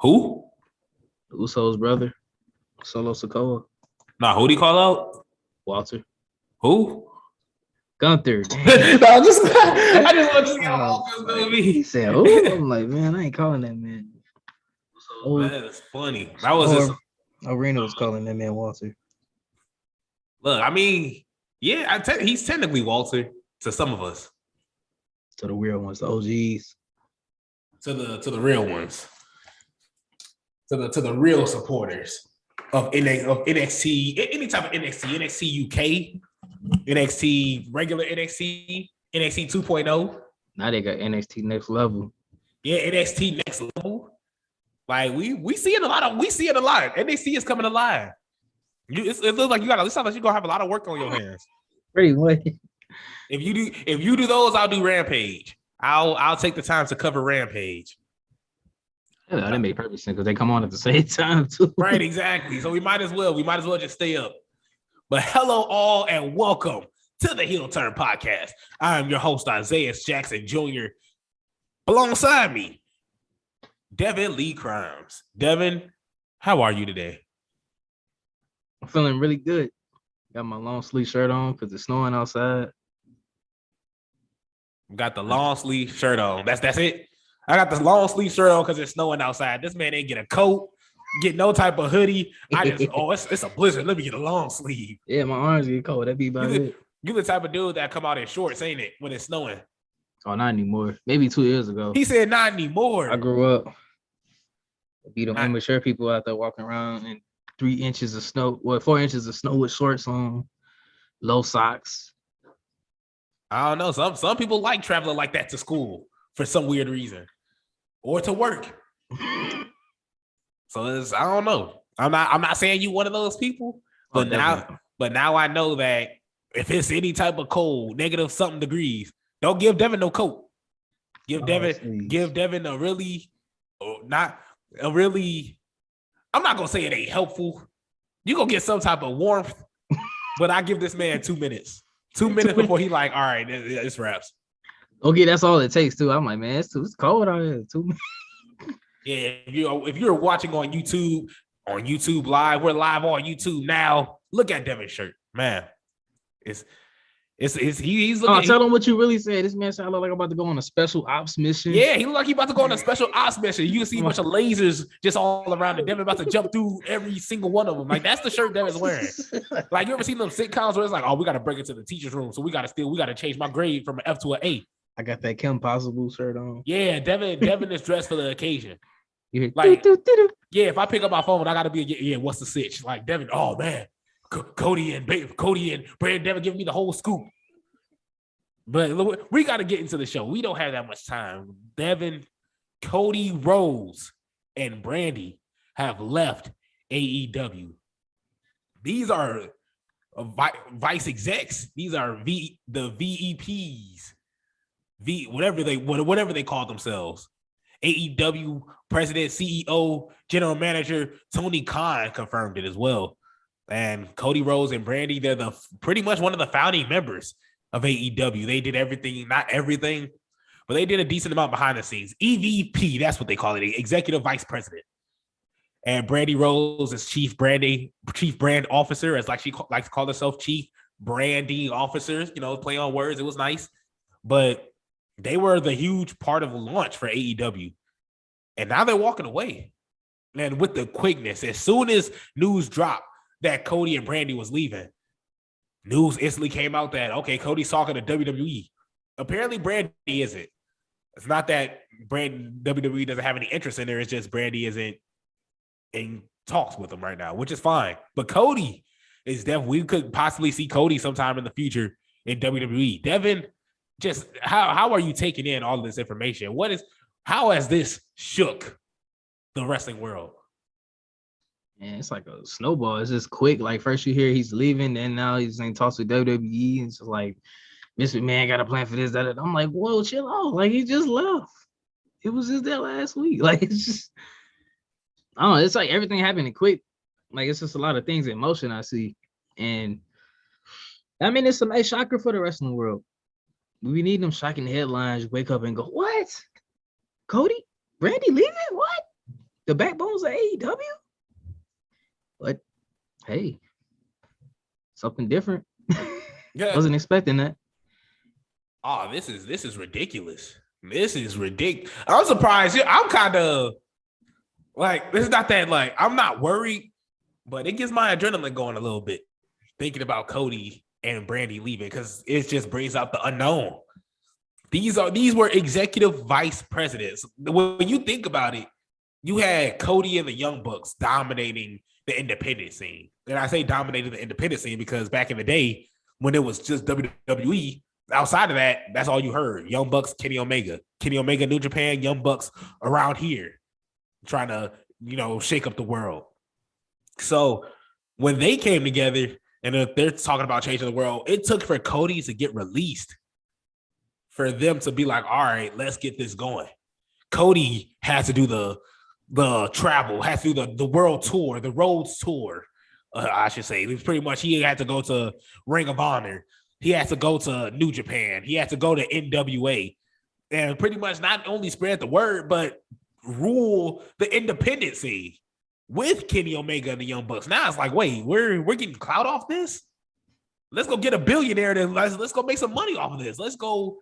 Who? Uso's brother, Solo Sikoa, Nah, who'd he call out? Walter, Who? Gunther. No, I just want to see how it's gonna be. He said, "Oh, I'm like, man, I ain't calling that man." That is funny. That was just Arena was calling that man Walter. look. I mean, yeah, he's technically Walter to some of us. To the real ones, the OGs. To the real ones. To the real supporters of NXT, any type of NXT UK, NXT regular NXT 2.0. Now they got NXT Next Level. Yeah, NXT Next Level. Like we see it a lot. NXT is coming alive. It looks like it sounds like you're gonna have a lot of work on your hands. Pretty much. If you do those, I'll do Rampage. I'll take the time to cover Rampage. Yeah, that made perfect sense because they come on at the same time too. Right, exactly. So we might as well just stay up. But hello all and welcome to the Heel Turn Podcast. I am your host, Isaiah Jackson Jr. Alongside me, Devin Lee Crimes. Devin, how are you today? I'm feeling really good. Got my long sleeve shirt on because it's snowing outside. Got the long sleeve shirt on. That's it. I got the long sleeve shirt on because it's snowing outside. This man ain't get a coat, get no type of hoodie. It's a blizzard. Let me get a long sleeve. Yeah, my arms get cold. That be about it. You the type of dude that come out in shorts, ain't it? When it's snowing. Oh, not anymore. Maybe 2 years ago. He said not anymore. I grew up. Be them immature people out there walking around in 3 inches of snow, 4 inches of snow with shorts on, low socks. I don't know. Some people like traveling like that to school for some weird reason, or to work. So I don't know. I'm not saying you one of those people, but now I know that if it's any type of cold, negative something degrees, don't give Devin no coat. Give Devin a really, not a really. I'm not gonna say it ain't helpful. You gonna get some type of warmth, but I give this man 2 minutes. 2 minutes before he like, all right, it's wraps. Okay, that's all it takes too. I'm like, man, it's cold out here. 2 minutes. Yeah, if you're watching on YouTube Live, we're live on YouTube now. Look at Devin's shirt, man. He's looking. Tell him what you really said. This man sounded like I'm about to go on a special ops mission. Yeah, he look like he about to go on a special ops mission. You can see a bunch of lasers just all around it. Devin about to jump through every single one of them. Like that's the shirt Devin's wearing. Like you ever seen them sitcoms where it's like, oh, we got to break into the teacher's room, so we got to change my grade from an F to an A. I got that Kim Possible shirt on. Yeah, Devin is dressed for the occasion. Like, yeah, if I pick up my phone, I got to be what's the sitch? Like Devin, oh man, Cody and Brandon Devin giving me the whole scoop. But we got to get into the show. We don't have that much time. Devin, Cody Rhodes, and Brandy have left AEW. These are vice execs. These are the VEPs, whatever they call themselves. AEW president, CEO, general manager Tony Khan confirmed it as well. And Cody Rhodes and Brandy, they're pretty much one of the founding members of AEW. They did everything, not everything, but they did a decent amount behind the scenes. EVP, that's what they call it, executive vice president. And Brandy Rose is chief brand officer, as like she likes to call herself, chief branding officers. Play on words. It was nice, but they were the huge part of the launch for AEW, and now they're walking away. And with the quickness, as soon as news dropped that Cody and Brandy was leaving, news instantly came out that, okay, Cody's talking to WWE. Apparently, Brandy isn't. It's not that WWE doesn't have any interest in her. It's just Brandy isn't in talks with them right now, which is fine. But Cody is definitely, we could possibly see Cody sometime in the future in WWE. Devin, just how are you taking in all of this information? How has this shook the wrestling world? Man, it's like a snowball. It's just quick. Like first you hear he's leaving, and now he's in talks with WWE. And it's just like, Mr. McMahon got a plan for this, that. I'm like, whoa, chill out. Like he just left. It was just there last week. Like it's just, I don't know. It's like everything happening quick. Like it's just a lot of things in motion I see, and I mean it's a shocker for the wrestling world. We need them shocking headlines. Wake up and go, what? Cody, Brandy leaving? What? the backbones of AEW. But hey, something different. Yeah. Wasn't expecting that. Oh, this is ridiculous. This is ridiculous. I'm surprised. I'm kind of like, it's not that, like, I'm not worried, but it gets my adrenaline going a little bit thinking about Cody and Brandy leaving, because it just brings out the unknown. These were executive vice presidents. When you think about it, you had Cody and the Young Bucks dominating the independent scene. And I say dominating the independent scene because back in the day, when it was just WWE, outside of that, that's all you heard. Young Bucks, Kenny Omega, New Japan, Young Bucks around here trying to, shake up the world. So when they came together and they're talking about changing the world, it took for Cody to get released for them to be like, all right, let's get this going. Cody has to do the travel, has to do the world tour, the Rhodes tour, I should say. It was pretty much, he had to go to Ring of Honor. He has to go to New Japan. He has to go to NWA. And pretty much not only spread the word, but rule the independent scene with Kenny Omega and the Young Bucks. Now it's like, wait, we're getting clout off this? Let's go get a billionaire. Then let's go make some money off of this. Let's go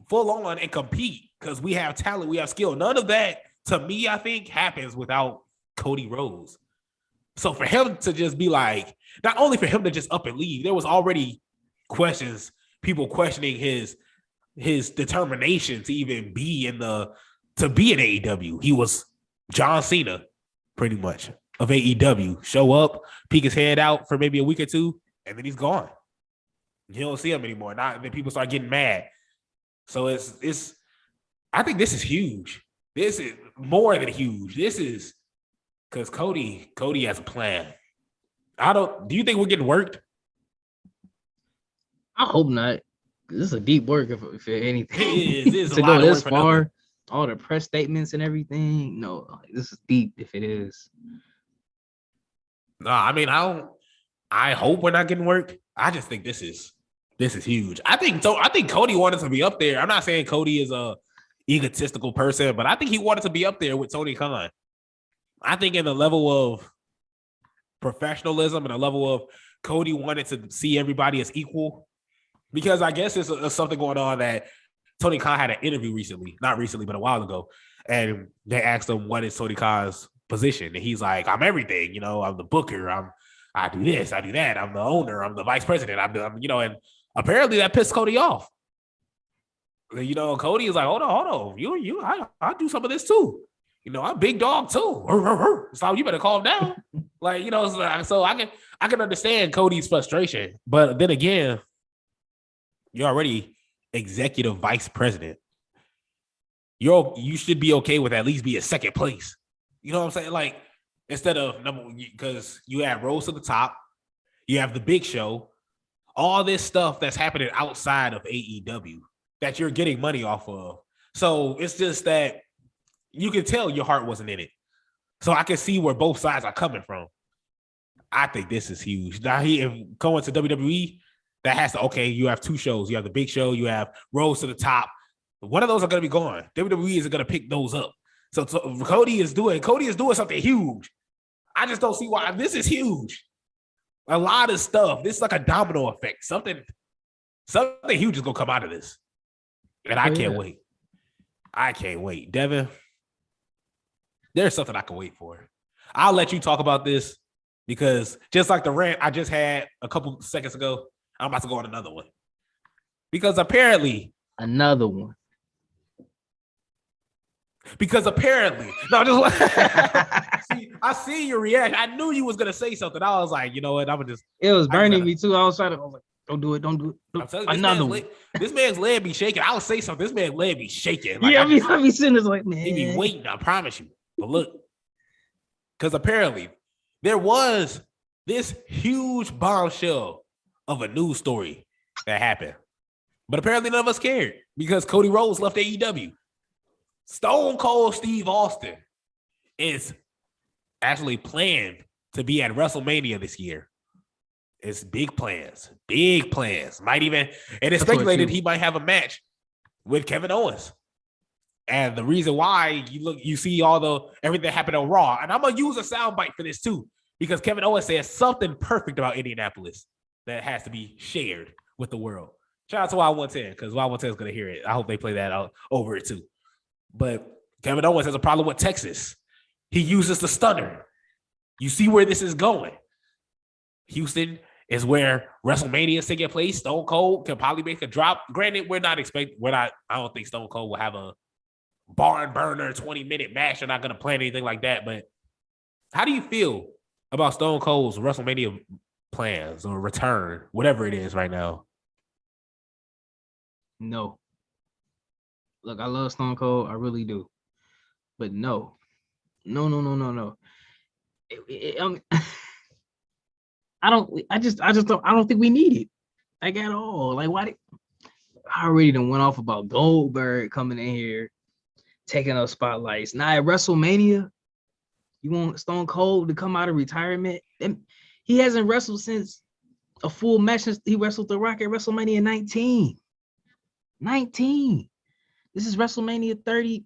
full on and compete because we have talent, we have skill. None of that, to me, I think, happens without Cody Rhodes. So for him to just be like, not only for him to just up and leave, there was already people questioning his determination to even be in AEW. He was John Cena, pretty much, of AEW. Show up, peek his head out for maybe a week or two, and then he's gone. You don't see him anymore. Then people start getting mad. So it's. I think this is huge. This is more than huge. This is because Cody has a plan. Do you think we're getting worked? I hope not. This is a deep work, if anything. It is to go this far, all the press statements and everything. No, this is deep. If it is, no, I mean, I hope we're not getting worked. I just think this is huge. I think Cody wanted to be up there. I'm not saying Cody is a egotistical person, but I think he wanted to be up there with Tony Khan. I think in the level of professionalism and the level of Cody wanted to see everybody as equal, because I guess there's something going on that Tony Khan had an interview not recently, but a while ago, and they asked him what is Tony Khan's position, and he's like, I'm everything, I'm the booker, I do this, I do that, I'm the owner, I'm the vice president, I'm and apparently that pissed Cody off. Cody is like, hold on, I do some of this too. I'm big dog too. So you better calm down. So I can understand Cody's frustration, but then again, you're already executive vice president. You should be okay with at least be a second place. You know what I'm saying? Like, instead of because you have Rose to the top, you have the Big Show, all this stuff that's happening outside of AEW that you're getting money off of. So it's just that you can tell your heart wasn't in it. So I can see where both sides are coming from. I think this is huge. Now, going to WWE, that has to, you have two shows. You have the Big Show, you have Rose to the top. One of those are going to be gone. WWE isn't going to pick those up. So Cody is doing something huge. I just don't see why. This is huge. A lot of stuff. This is like a domino effect. Something huge is going to come out of this. And I can't wait. I can't wait. Devin, there's something I can wait for. I'll let you talk about this because just like the rant I just had a couple seconds ago, I'm about to go on another one. Because apparently. Another one. Because apparently. No, just I see your reaction. I knew you was going to say something. I was like, you know what? I'm going to just. It was burning me too. I was like, don't do it. Another one. This man's leg be shaking. I'll say something. This man's leg be shaking. Like, I be sitting there like, man. He be waiting. I promise you. But look, because apparently there was this huge bombshell of a news story that happened. But apparently none of us cared because Cody Rhodes left AEW. Stone Cold Steve Austin is actually planned to be at WrestleMania this year. It's big plans. Might even, and it's speculated he might have a match with Kevin Owens And the reason why you see everything that happened on Raw, and I'm gonna use a soundbite for this too, because Kevin Owens says something perfect about Indianapolis that has to be shared with the world. Shout out to Y110 because Y110 is gonna hear it. I hope they play that out over it too. But Kevin Owens has a problem with Texas. He uses the stunner. You see where this is going. Houston is where WrestleMania is taking place. Stone Cold can probably make a drop. Granted, I don't think Stone Cold will have a barn burner 20-minute match. They're not going to plan anything like that. But how do you feel about Stone Cold's WrestleMania plans or return, whatever it is right now? No. Look, I love Stone Cold. I really do. But no. No. I don't think we need it. Like at all. Like why I already done went off about Goldberg coming in here, taking up spotlights. Now at WrestleMania, you want Stone Cold to come out of retirement? And he hasn't wrestled since a full match since he wrestled The Rock at WrestleMania 19. 19. This is WrestleMania 30.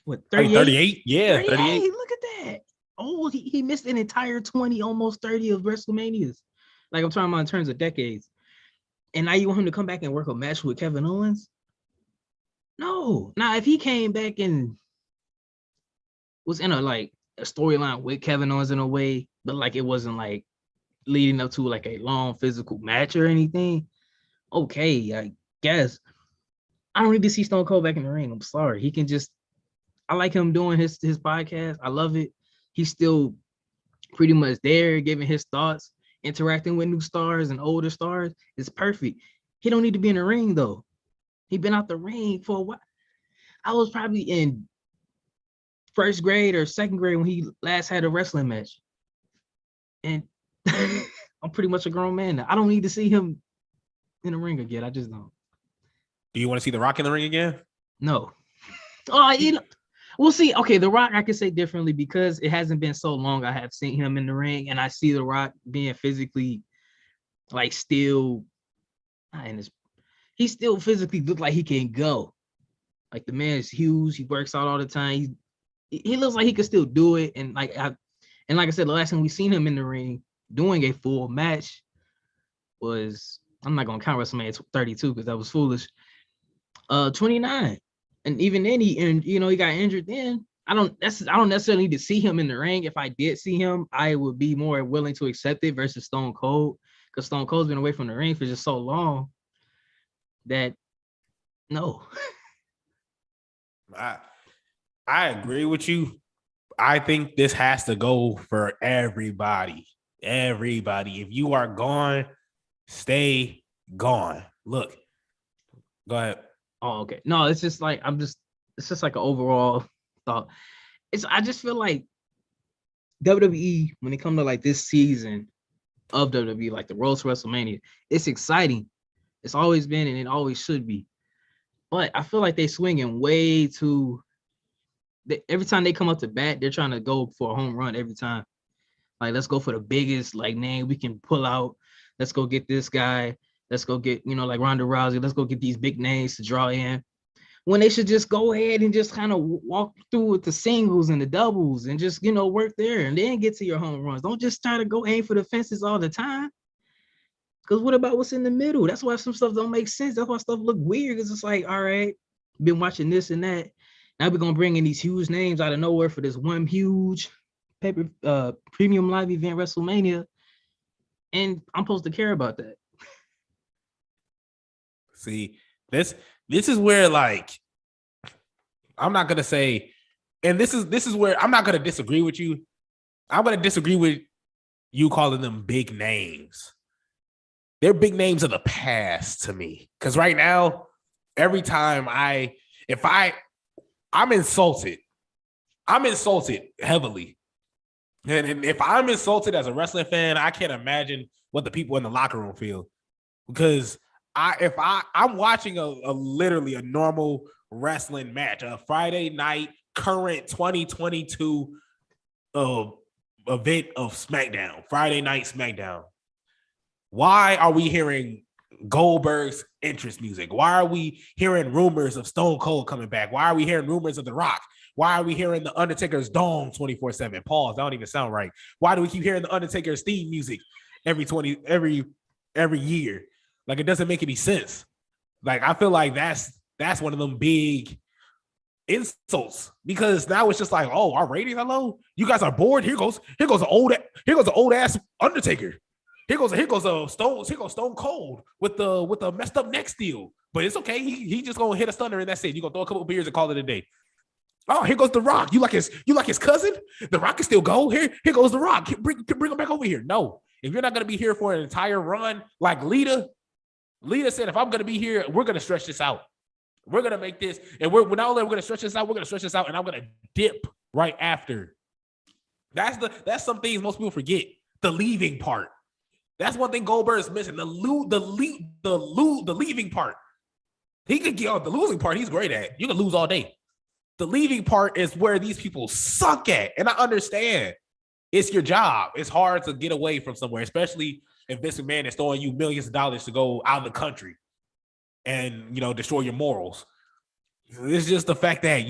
What, 38? Yeah, 38. Look at that. Oh, he missed an entire 20, almost 30 of WrestleManias. Like I'm talking about in terms of decades. And now you want him to come back and work a match with Kevin Owens? No. Now, if he came back and was in a storyline with Kevin Owens in a way, but like it wasn't like leading up to like a long physical match or anything, okay, I guess. I don't need to see Stone Cold back in the ring. I'm sorry. He can just, I like him doing his podcast. I love it. He's still pretty much there, giving his thoughts, interacting with new stars and older stars. It's perfect. He don't need to be in the ring though. He been out the ring for a while. I was probably in first grade or second grade when he last had a wrestling match. And I'm pretty much a grown man now. I don't need to see him in the ring again. I just don't. Do you want to see The Rock in the ring again? No. We'll see. Okay, The Rock, I can say differently because it hasn't been so long I have seen him in the ring, and I see The Rock being physically, like, still, he still physically look like he can go. Like, the man is huge. He works out all the time. He looks like he could still do it. And like I said, the last time we seen him in the ring doing a full match was, I'm not gonna count WrestleMania 32 because that was foolish. 29. And even then he got injured then. I don't necessarily need to see him in the ring. If I did see him, I would be more willing to accept it versus Stone Cold, because Stone Cold's been away from the ring for just so long that no. I agree with you. I think this has to go for everybody. Everybody. If you are gone, stay gone. Look, go ahead. Oh, okay. No, it's just like it's just like an overall thought. I just feel like WWE, when it comes to like this season of WWE, like the Road to WrestleMania, it's exciting. It's always been and it always should be. But I feel like they swinging way too. Every time they come up to bat, they're trying to go for a home run every time. Like, let's go for the biggest like name we can pull out. Let's go get this guy. Let's go get, like Ronda Rousey. Let's go get these big names to draw in. When they should just go ahead and just kind of walk through with the singles and the doubles and just, work there and then get to your home runs. Don't just try to go aim for the fences all the time. Because what about what's in the middle? That's why some stuff don't make sense. That's why stuff look weird. Because it's like, all right, been watching this and that. Now we're going to bring in these huge names out of nowhere for this one huge premium live event, WrestleMania. And I'm supposed to care about that. See, this is where, like, I'm not gonna say, and this is where I'm not gonna disagree with you. I'm gonna disagree with you calling them big names. They're big names of the past to me. Because right now, every time I'm insulted. I'm insulted heavily. And if I'm insulted as a wrestling fan, I can't imagine what the people in the locker room feel. Because I'm watching a literally a normal wrestling match, a Friday night current 2022 event of SmackDown, Friday night SmackDown. Why are we hearing Goldberg's interest music? Why are we hearing rumors of Stone Cold coming back? Why are we hearing rumors of The Rock? Why are we hearing The Undertaker's Dong 24/7? Pause. That don't even sound right. Why do we keep hearing The Undertaker's theme music every year? Like, it doesn't make any sense. Like, I feel like that's one of them big insults, because now it's just like, oh, our ratings are low. You guys are bored. Here goes an old ass Undertaker. Here goes a Stone Cold with the messed up neck steel. But it's okay. He just gonna hit a stunner and that's it. You gonna throw a couple of beers and call it a day. Oh, here goes The Rock. You like his cousin? The Rock can still go. Here goes The Rock. Bring him back over here. No, if you're not gonna be here for an entire run, like Lita said, if I'm gonna be here, we're gonna stretch this out. We're gonna make this, and we're not only gonna stretch this out, and I'm gonna dip right after. That's some things most people forget. The leaving part. That's one thing Goldberg is missing. The leaving part. He could get on the losing part. He's great at. You can lose all day. The leaving part is where these people suck at. And I understand it's your job. It's hard to get away from somewhere, especially if Vince McMahon is throwing you millions of dollars to go out of the country and, destroy your morals. It's just the fact that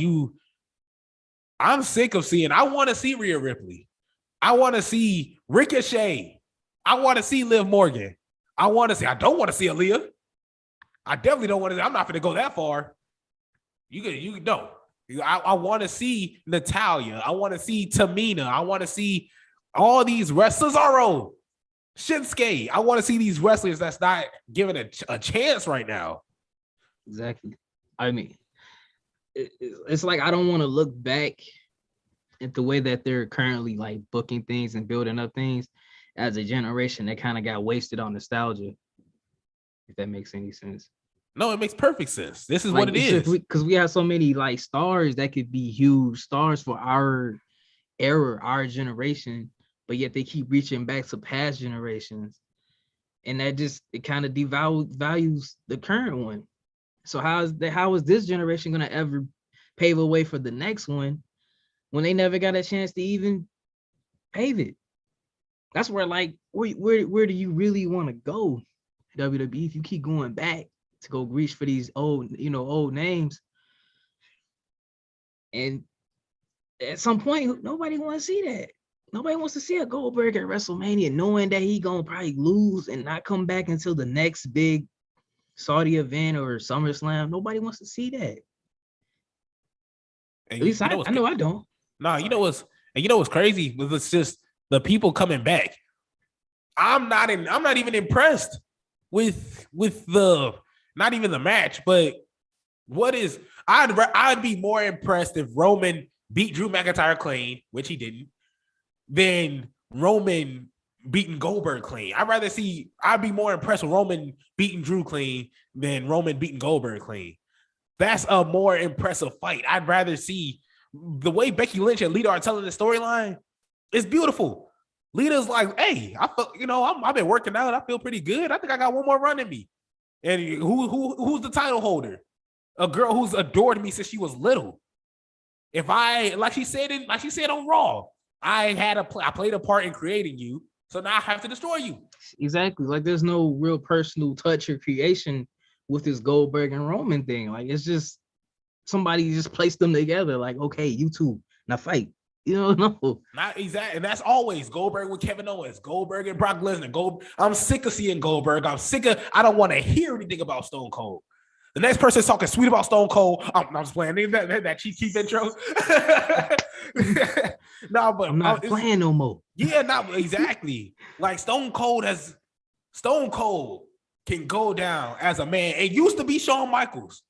I'm sick of seeing. I want to see Rhea Ripley. I want to see Ricochet. I want to see Liv Morgan. I don't want to see Aaliyah. I definitely don't want to. I'm not going to go that far. You know. I want to see Natalya. I want to see Tamina. I want to see all these wrestlers. Cesaro, Shinsuke. I want to see these wrestlers that's not given a chance right now. Exactly. I mean, it's like I don't want to look back at the way that they're currently like booking things and building up things as a generation that kind of got wasted on nostalgia. If that makes any sense. No, it makes perfect sense. This is like, what it is. Because we have so many like stars that could be huge stars for our era, our generation, but yet they keep reaching back to past generations. And that it kind of devalues the current one. So how is this generation going to ever pave a way for the next one when they never got a chance to even pave it? That's where like, where do you really want to go, WWE, if you keep going back to go reach for these old names? And at some point, nobody wants to see that. Nobody wants to see a Goldberg at WrestleMania knowing that he gonna probably lose and not come back until the next big Saudi event or SummerSlam. Nobody wants to see that. And at least I know I don't. Nah, you know what's crazy? It's just the people coming back. I'm not even impressed with the not even the match, but I'd be more impressed if Roman beat Drew McIntyre clean, which he didn't, than Roman beating Goldberg clean. I'd be more impressed with Roman beating Drew clean than Roman beating Goldberg clean. That's a more impressive fight. I'd rather see the way Becky Lynch and Lita are telling the storyline. It's beautiful. Lita's like, hey, I feel, I've been working out. I feel pretty good. I think I got one more run in me. And who's the title holder? A girl who's adored me since she was little. If like she said on Raw, I played a part in creating you, so now I have to destroy you. Exactly. Like there's no real personal touch or creation with this Goldberg and Roman thing. Like it's just somebody just placed them together. Like, okay, you two, now fight. No. Not exactly. And that's always Goldberg with Kevin Owens, Goldberg and Brock Lesnar. I'm sick of seeing Goldberg. I don't want to hear anything about Stone Cold. The next person talking sweet about Stone Cold. I'm just playing that Chief Keef intro. No, but I'm not playing no more. Yeah, not exactly. Like Stone Cold can go down as a man. It used to be Shawn Michaels,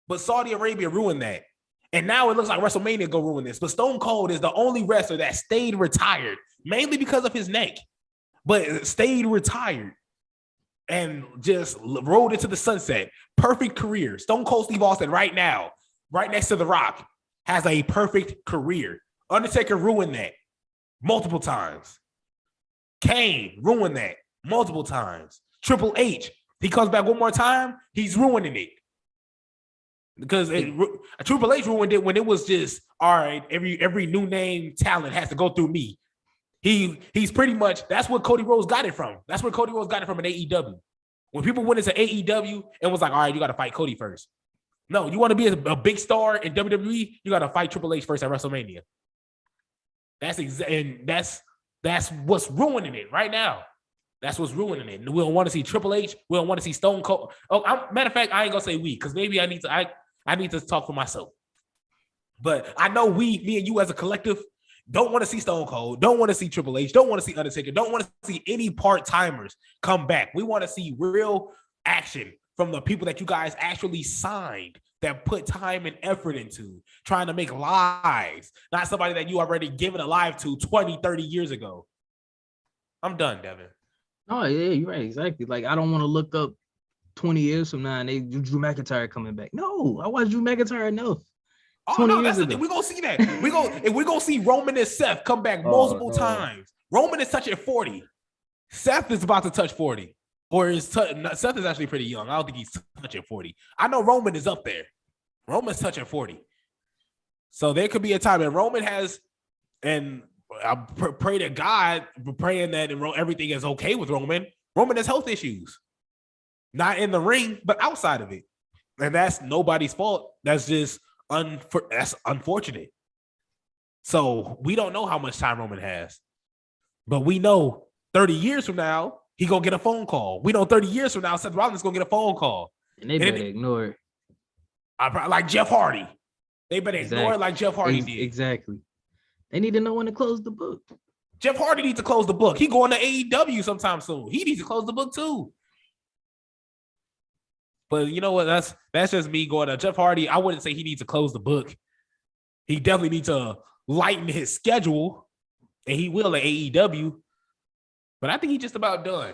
but Saudi Arabia ruined that. And now it looks like WrestleMania go ruin this. But Stone Cold is the only wrestler that stayed retired, mainly because of his neck, but stayed retired and just rode into the sunset. Perfect career. Stone Cold Steve Austin right now, right next to The Rock, has a perfect career. Undertaker ruined that multiple times. Kane ruined that multiple times. Triple H, he comes back one more time, he's ruining it. Because Triple H ruined it when it was just, all right, every new name talent has to go through me. He's pretty much, that's what Cody Rhodes got it from. That's where Cody Rhodes got it from in AEW. When people went into AEW and was like, all right, you got to fight Cody first. No, you want to be a big star in WWE, you got to fight Triple H first at WrestleMania. That's what's ruining it right now. That's what's ruining it. We don't want to see Triple H. We don't want to see Stone Cold. Matter of fact, I ain't gonna say we, because maybe I need to talk for myself. But I know me and you as a collective, don't want to see Stone Cold, don't want to see Triple H, don't want to see Undertaker, don't want to see any part-timers come back. We want to see real action from the people that you guys actually signed, that put time and effort into trying to make lives, not somebody that you already given a life to 20, 30 years ago. I'm done, Devin. Oh, yeah, you're right. Exactly. Like, I don't want to look up 20 years from now and Drew McIntyre coming back. No, I watched Drew McIntyre enough. Oh, no, that's the thing. We're going to see that. We're going to see Roman and Seth come back multiple times. Roman is touching 40. Seth is about to touch 40. Or Seth is actually pretty young. I don't think he's touching 40. I know Roman is up there. Roman's touching 40. So there could be a time, and Roman has, and I pray to God, praying that everything is okay with Roman. Roman has health issues. Not in the ring, but outside of it. And that's nobody's fault. That's just that's unfortunate. So we don't know how much time Roman has. But we know 30 years from now, he gonna get a phone call. We know 30 years from now, Seth Rollins gonna get a phone call. And they better ignore it. Like Jeff Hardy. They better ignore it like Jeff Hardy did. Exactly. They need to know when to close the book. Jeff Hardy needs to close the book. He going to AEW sometime soon. He needs to close the book too. But you know what? That's just me going to Jeff Hardy. I wouldn't say he needs to close the book. He definitely needs to lighten his schedule, and he will at AEW. But I think he's just about done.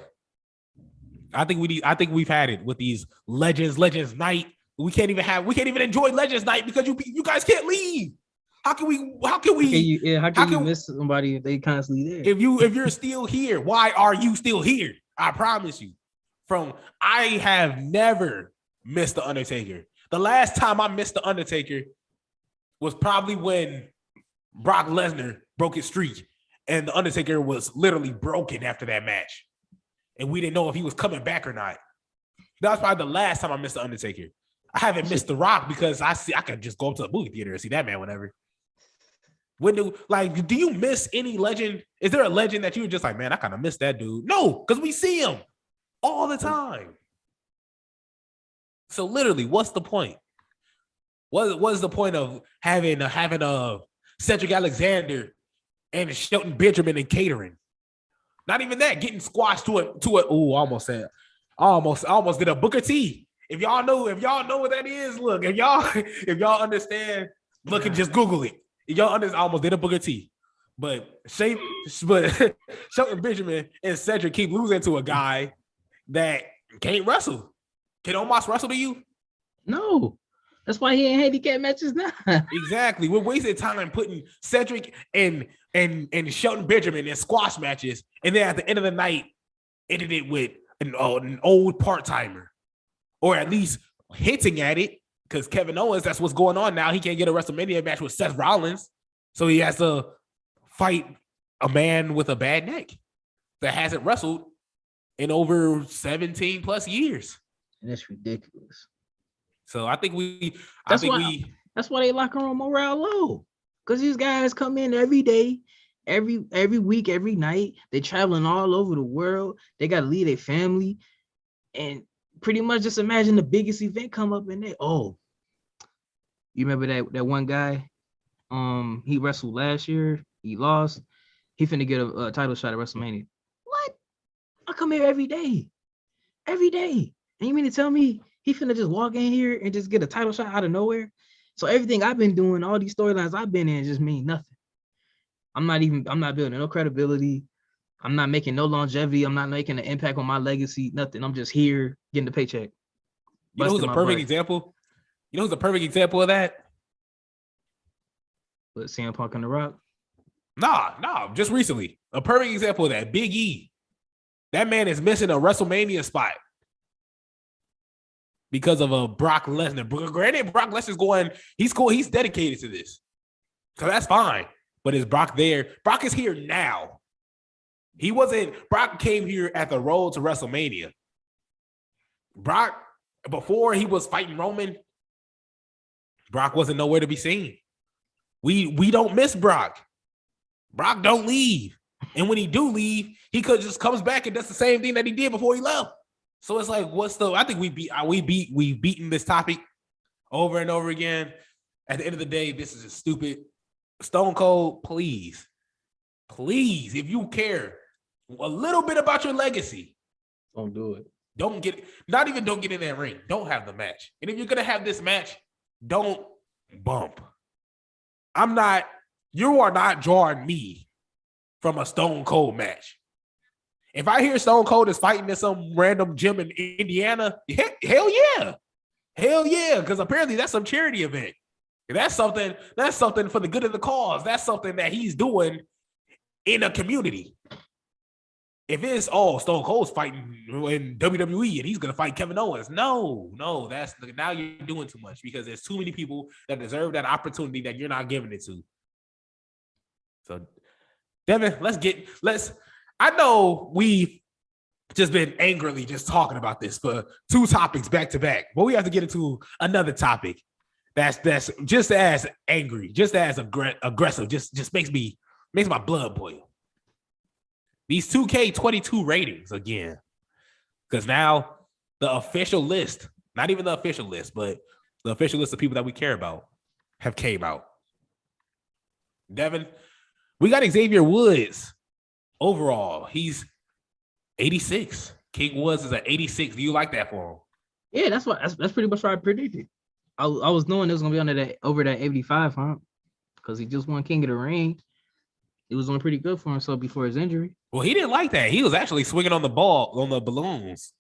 I think we've had it with these Legends Night. We can't even enjoy Legends Night because you guys can't leave. How can you miss somebody if they constantly there? If you're still here, why are you still here? I promise you. I have never missed The Undertaker. The last time I missed The Undertaker was probably when Brock Lesnar broke his streak, and The Undertaker was literally broken after that match. And we didn't know if he was coming back or not. That was probably the last time I missed The Undertaker. I haven't missed The Rock because I could just go up to the movie theater and see that man whenever. Do you miss any legend? Is there a legend that you were just like, man, I kind of miss that dude? No, because we see him all the time. So literally, what's the point? What is the point of having a Cedric Alexander and Shelton Benjamin and catering? Not even that, getting squashed to it. Ooh, I almost did a Booker T. If y'all know what that is, look. If y'all understand, look and just Google it. If y'all understand, I almost did a Booker T. But Shelton Benjamin and Cedric keep losing to a guy that can't wrestle. Can Omos wrestle to you? No. That's why he ain't handicap matches now. Exactly. We're wasting time putting Cedric and Shelton Benjamin in squash matches, and then at the end of the night, ended it with an old part-timer. Or at least hinting at it, because Kevin Owens, that's what's going on now. He can't get a WrestleMania match with Seth Rollins, so he has to fight a man with a bad neck that hasn't wrestled in over 17 plus years. And that's ridiculous. So I think that's why they locker room morale low. Because these guys come in every day, every week, every night. They traveling all over the world. They got to leave their family. And pretty much just imagine the biggest event come up in there. Oh, you remember that one guy? He wrestled last year. He lost. He finna get a title shot at WrestleMania. What? I come here every day. Every day. And you mean to tell me he finna just walk in here and just get a title shot out of nowhere? So everything I've been doing, all these storylines I've been in just mean nothing. I'm not building no credibility. I'm not making no longevity. I'm not making an impact on my legacy. Nothing. I'm just here getting the paycheck. You know who's a perfect example? You know who's a perfect example of that? But CM Punk and The Rock? Nah. Just recently. A perfect example of that. Big E. That man is missing a WrestleMania spot because of a Brock Lesnar. Granted, Brock Lesnar's going, he's cool. He's dedicated to this. So that's fine. But is Brock there? Brock is here now. Brock came here at the road to WrestleMania. Brock, before he was fighting Roman, Brock wasn't nowhere to be seen. We don't miss Brock. Brock don't leave. And when he do leave, he could just comes back and does the same thing that he did before he left. So it's like, I think we've beaten this topic over and over again. At the end of the day, this is just stupid. Stone Cold, please, if you care a little bit about your legacy, don't do it. Don't get in that ring. Don't have the match. And if you're gonna have this match, don't bump. You are not drawing me from a Stone Cold match. If I hear Stone Cold is fighting in some random gym in Indiana, hell yeah. Because apparently that's some charity event. That's something for the good of the cause. That's something that he's doing in a community. If it's Stone Cold's fighting in WWE and he's gonna fight Kevin Owens, no, now you're doing too much because there's too many people that deserve that opportunity that you're not giving it to. So, Devin, I know we've just been angrily just talking about this for 2 topics back to back, but we have to get into another topic that's just as angry, just as aggressive, just makes my blood boil. These 2K22 ratings again, because now the official list, not even the official list, but the official list of people that we care about have came out. Devin, we got Xavier Woods overall. He's 86. King Woods is at 86. Do you like that for him? Yeah, that's pretty much what I predicted. I was knowing it was gonna be over that 85 hump because he just won King of the Ring. It was doing pretty good for himself before his injury. Well, he didn't like that. He was actually swinging on the balloons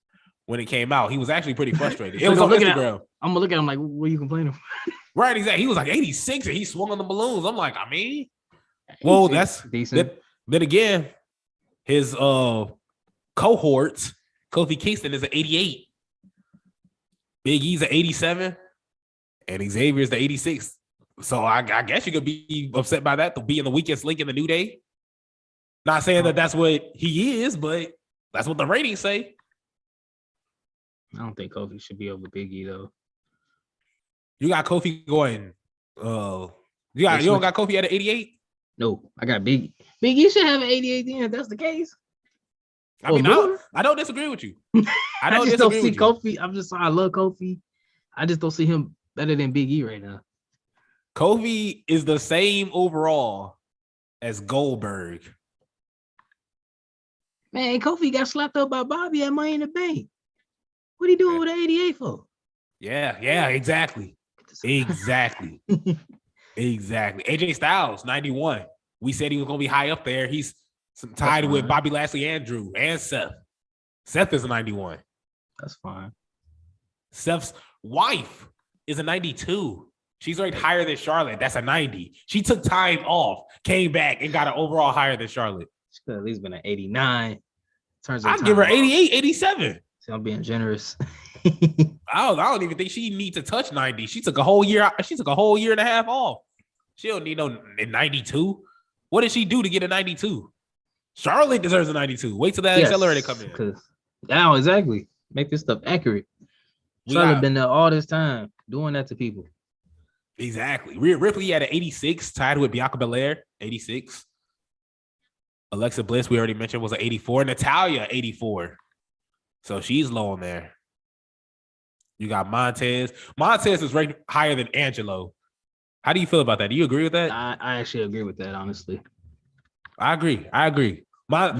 when it came out. He was actually pretty frustrated. It was on Instagram. I'm gonna look at him like, what are you complaining for? Right, exactly. He was like 86 and he swung on the balloons. I'm like, well, that's decent. Then again, his cohorts, Kofi Kingston is an 88. Big E's an 87. And Xavier's the 86. So I guess you could be upset by that to be in the weakest link in the New Day. Not saying that that's what he is, but that's what the ratings say. I don't think Kofi should be over Big E though. You got Kofi going. You don't got Kofi at an 88? No, I got Big E. Big E should have an 88 then if that's the case. I don't disagree with you. I just don't see Kofi. I love Kofi. I just don't see him better than Big E right now. Kofi is the same overall as Goldberg. Man, Kofi got slapped up by Bobby at Money in the Bank. What are you doing with an 88 for? Yeah, exactly. Exactly. AJ Styles, 91. We said he was going to be high up there. He's tied with Bobby Lashley, Andrew, and Seth. Seth is a 91. That's fine. Seth's wife is a 92. She's ranked higher than Charlotte. That's a 90. She took time off, came back, and got an overall higher than Charlotte. She could at least been an 89. I'd give her 88, 87. See, I'm being generous. I don't even think she needs to touch 90. She took a whole year. She took a whole year and a half off. She don't need no 92. What did she do to get a 92? Charlotte deserves a 92. Wait till that accelerator come in. Now, exactly. Make this stuff accurate. Charlotte been there all this time doing that to people. Exactly. Rhea Ripley at an 86, tied with Bianca Belair, 86. Alexa Bliss, we already mentioned, was an 84. Natalya, 84. So she's low on there. You got Montez. Montez is ranked higher than Angelo. How do you feel about that? Do you agree with that? I actually agree with that, honestly. I agree.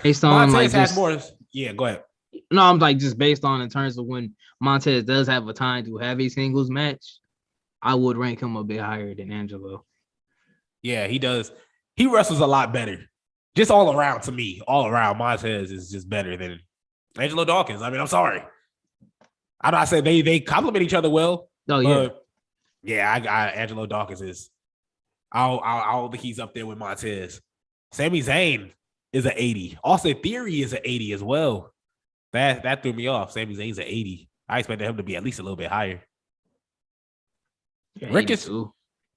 Based on Montez has more. Yeah, go ahead. No, I'm like just based on in terms of when Montez does have a time to have a singles match, I would rank him a bit higher than Angelo. Yeah, he does. He wrestles a lot better. Just all around to me. All around, Montez is just better than Angelo Dawkins. I mean, I'm sorry. I'm not saying they complement each other well. Oh, yeah. Yeah, I got Angelo Dawkins is. I don't think he's up there with Montez. Sami Zayn is an 80. Austin Theory is an 80 as well. That threw me off. Sami Zayn's an 80. I expected him to be at least a little bit higher. Yeah,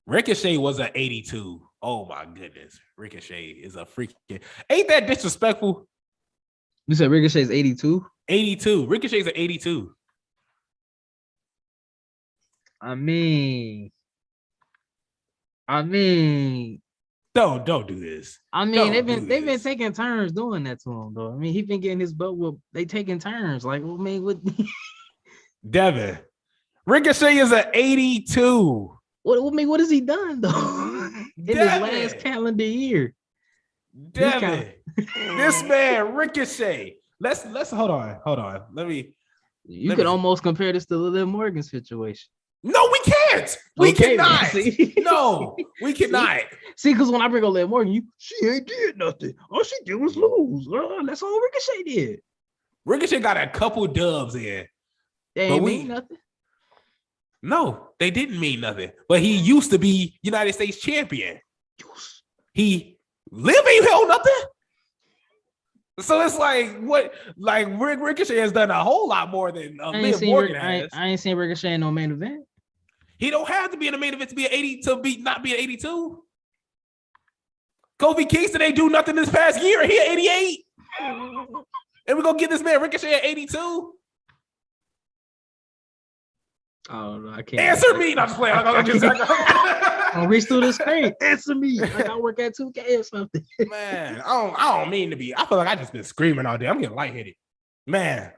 Ricochet was an 82. Oh my goodness. Ricochet is a freaking. Ain't that disrespectful? You said Ricochet's 82? 82. Ricochet's an 82. I mean, I mean, Don't do this. they've Don't been do they've been this. taking turns doing that to him though. I mean, he been getting his butt whooped. They taking turns. Like, well, I mean, what Devin, Ricochet is an 82. what has he done though in his last calendar year? Devin, this man Ricochet. Let's hold on. You could almost compare this to the Liv Morgan situation. No, we can't. We cannot. Man, no, we cannot. See, because when I bring up Liv Morgan, she ain't did nothing. All she did was lose. That's all Ricochet did. Ricochet got a couple dubs in. They ain't mean nothing. No, they didn't mean nothing. But he used to be United States champion. Liv ain't held nothing. So it's like what? Like Ricochet has done a whole lot more than Liv Morgan has. I ain't seen Ricochet in no main event. He don't have to be in the main event to be an 80 not be an 82. Kofi Kingston ain't do nothing this past year. He at 88. And we're gonna get this man Ricochet at 82. Oh no, I can't answer me. Not playing. I'll reach through the screen. Answer me. Like I work at 2K or something. Man, I don't mean to be. I feel like I just been screaming all day. I'm getting lightheaded. Man.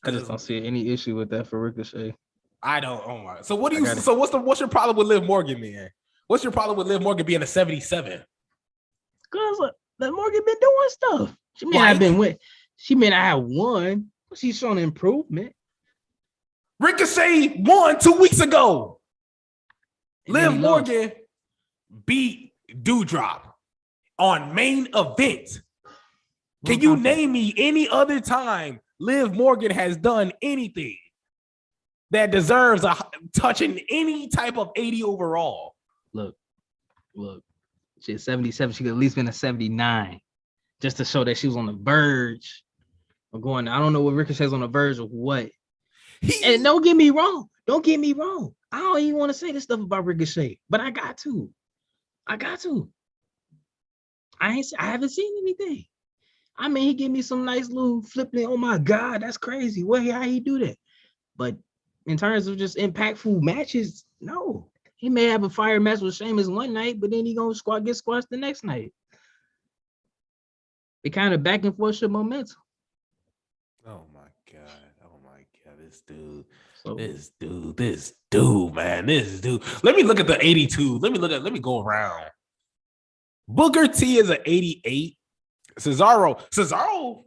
I just don't see any issue with that for Ricochet. I don't. Oh my. So what do you? So what's your problem with Liv Morgan, man? What's your problem with Liv Morgan being a 77? Because Liv Morgan been doing stuff. She may not been with. She may not have won, but she's shown improvement. Ricochet won 2 weeks ago. Liv Morgan beat Doudrop on main event. Can you name me any other time Liv Morgan has done anything that deserves touching any type of 80 overall? Look. She's 77. She could at least been a 79 just to show that she was on the verge of going. I don't know what Ricochet's on the verge of what. And don't get me wrong. I don't even want to say this stuff about Ricochet, but I got to. I haven't seen anything. I mean, he gave me some nice little flipping. Oh my God, that's crazy. How he do that? But in terms of just impactful matches, no. He may have a fire match with Sheamus one night, but then he gonna get squashed the next night. It kind of back and forth your momentum. Oh my God. This dude, man. Let me look at the 82. Let me go around. Booker T is an 88. Cesaro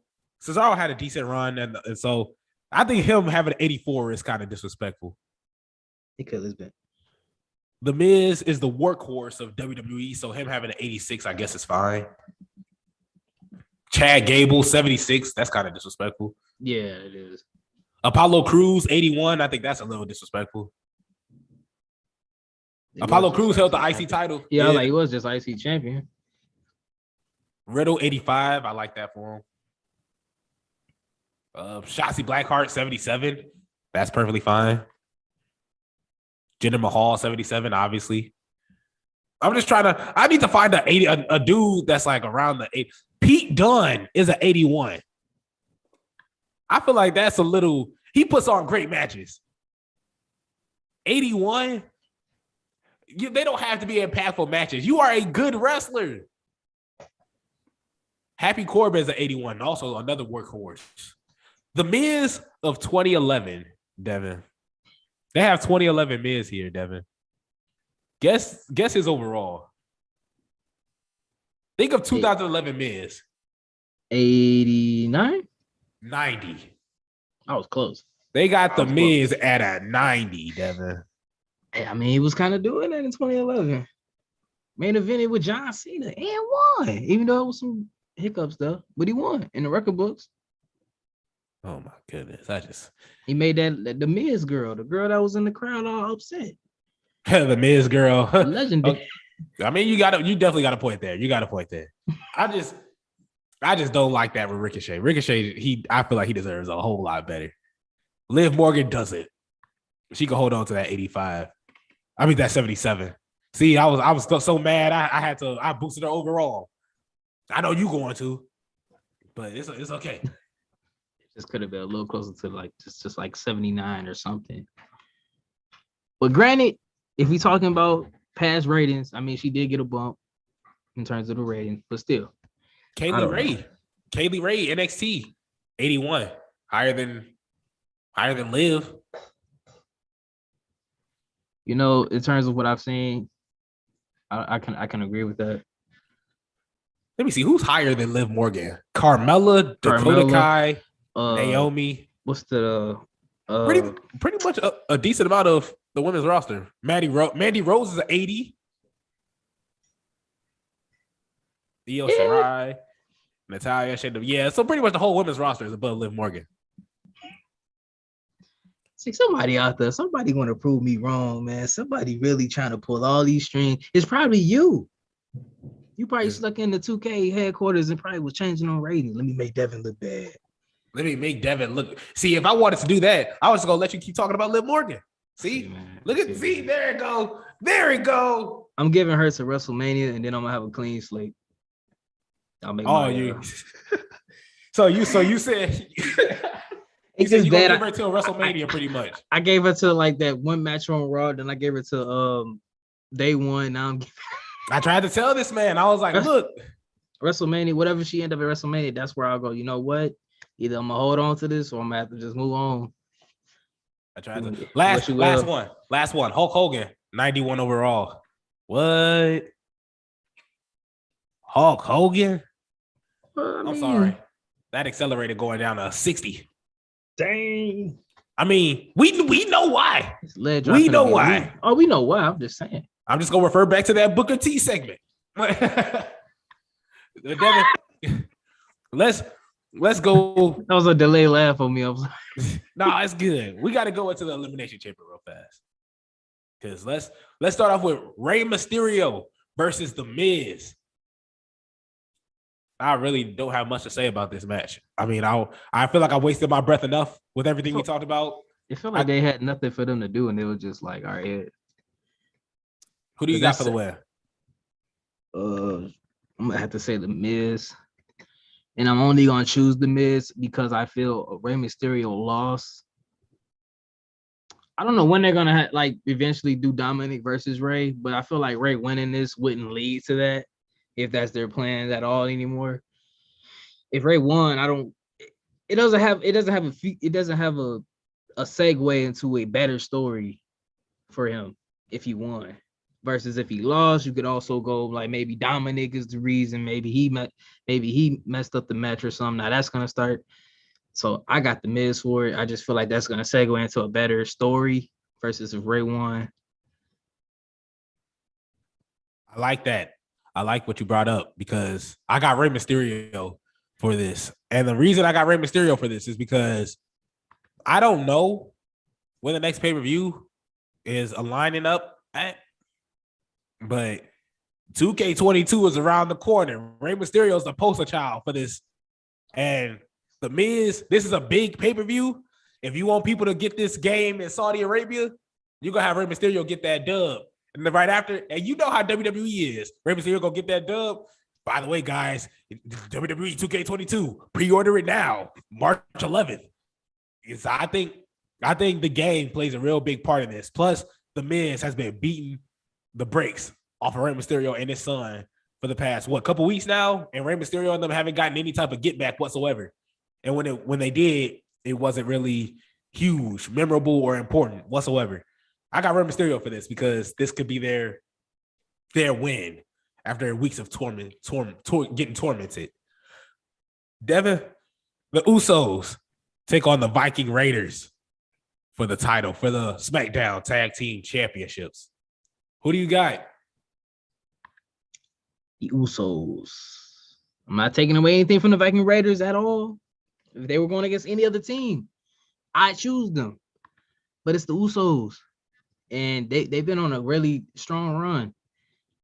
had a decent run, and so I think him having an 84 is kind of disrespectful. It could have been. The Miz is the workhorse of WWE, so him having an 86, I guess, is fine. Chad Gable, 76, that's kind of disrespectful. Yeah, it is. Apollo Crews, 81, I think that's a little disrespectful. Apollo Crews held the IC title. Yeah, like he was just IC champion. Riddle, 85, I like that for him. Shotzi Blackheart, 77, that's perfectly fine. Jinder Mahal, 77, obviously. I need to find a dude that's like around the 8. Pete Dunne is an 81. I feel like that's a little, he puts on great matches. 81, they don't have to be impactful matches. You are a good wrestler. Happy Corbin is an 81, also another workhorse. The Miz of 2011, Devin. They have 2011 Miz here, Devin. Guess his overall. Think of 2011 Miz. 89? 90. I was close. They got the Miz at a 90, Devin. I mean, he was kind of doing that in 2011. Main evented with John Cena and won, even though it was some hiccups though. But he won in the record books. Oh my goodness! He made that the Miz girl, the girl that was in the crowd, all upset. The Miz girl, legendary. Okay. I mean, you definitely got a point there. I just don't like that with Ricochet. I feel like he deserves a whole lot better. Liv Morgan doesn't. She can hold on to that 85. I mean that 77. See, I was so mad. I boosted her overall. I know you going to, but it's okay. This could have been a little closer to like just like 79 or something. But But granted, if we talking about past ratings, I mean, she did get a bump in terms of the rating, but still. Kaylee Ray, NXT, 81, higher than Liv. You know, in terms of what I've seen, I can agree with that. Let me see who's higher than Liv Morgan. Carmella, Dakota Kai, Naomi. What's the pretty much a decent amount of the women's roster. Mandy Rose is an 80. Io Shirai, Natalya, so pretty much the whole women's roster is above Liv Morgan. See, somebody out there, somebody want to prove me wrong, man. Somebody really trying to pull all these strings. It's probably you. You probably stuck in the 2K headquarters and probably was changing on ratings. Let me make Devin look bad. Let me make Devin look. See, if I wanted to do that, I was just gonna let you keep talking about Liv Morgan. See, look at there it go. There it go. I'm giving her to WrestleMania, and then I'm gonna have a clean slate. I'll make you. So you said it's just bad. Give her to WrestleMania, pretty much. I gave her to like that one match on Raw, then I gave her to day one. Now I tried to tell this man. I was like, look, WrestleMania, whatever she end up at WrestleMania, that's where I'll go. You know what? Either I'm gonna hold on to this or I'm gonna have to just move on. I tried to last one. Hulk Hogan, 91 overall. What? Hulk Hogan? I'm sorry. That accelerated going down to 60. Dang. I mean, we know why. We know why. Oh, we know why. I'm just saying. I'm just gonna refer back to that Booker T segment. Let's go. That was a delay laugh on me. I was like, no, it's good. We got to go into the Elimination Chamber real fast. Because let's start off with Rey Mysterio versus The Miz. I really don't have much to say about this match. I mean, I feel like I wasted my breath enough with everything we talked about. It felt like they had nothing for them to do, and they were just like, all right. Who do you got for the win? I'm gonna have to say The Miz. And I'm only gonna choose The Miz because I feel Rey Mysterio lost. I don't know when they're gonna eventually do Dominic versus Rey, but I feel like Rey winning this wouldn't lead to that if that's their plan at all anymore. If Rey won, it doesn't have a segue into a better story for him if he won. Versus if he lost, you could also go like maybe Dominic is the reason. Maybe he messed up the match or something. Now that's gonna start. So I got The Miz for it. I just feel like that's gonna segue into a better story versus if Rey won. I like that. I like what you brought up because I got Rey Mysterio for this. And the reason I got Rey Mysterio for this is because I don't know when the next pay-per-view is aligning up at. But 2K22 is around the corner. Rey Mysterio is the poster child for this. And The Miz, this is a big pay-per-view. If you want people to get this game in Saudi Arabia, you're going to have Rey Mysterio get that dub. And then right after, and you know how WWE is. Rey Mysterio going to get that dub. By the way, guys, WWE 2K22, pre-order it now, March 11th. I think the game plays a real big part in this. Plus, The Miz has been beaten the brakes off of Rey Mysterio and his son for the past couple weeks now, and Rey Mysterio and them haven't gotten any type of get back whatsoever. And when they did, it wasn't really huge, memorable, or important whatsoever. I got Rey Mysterio for this because this could be their win after weeks of getting tormented. Devin, the Usos take on the Viking Raiders for the title, for the SmackDown Tag Team Championships. Who do you got? The Usos. I'm not taking away anything from the Viking Raiders at all. If they were going against any other team, I'd choose them. But it's the Usos. And they've been on a really strong run.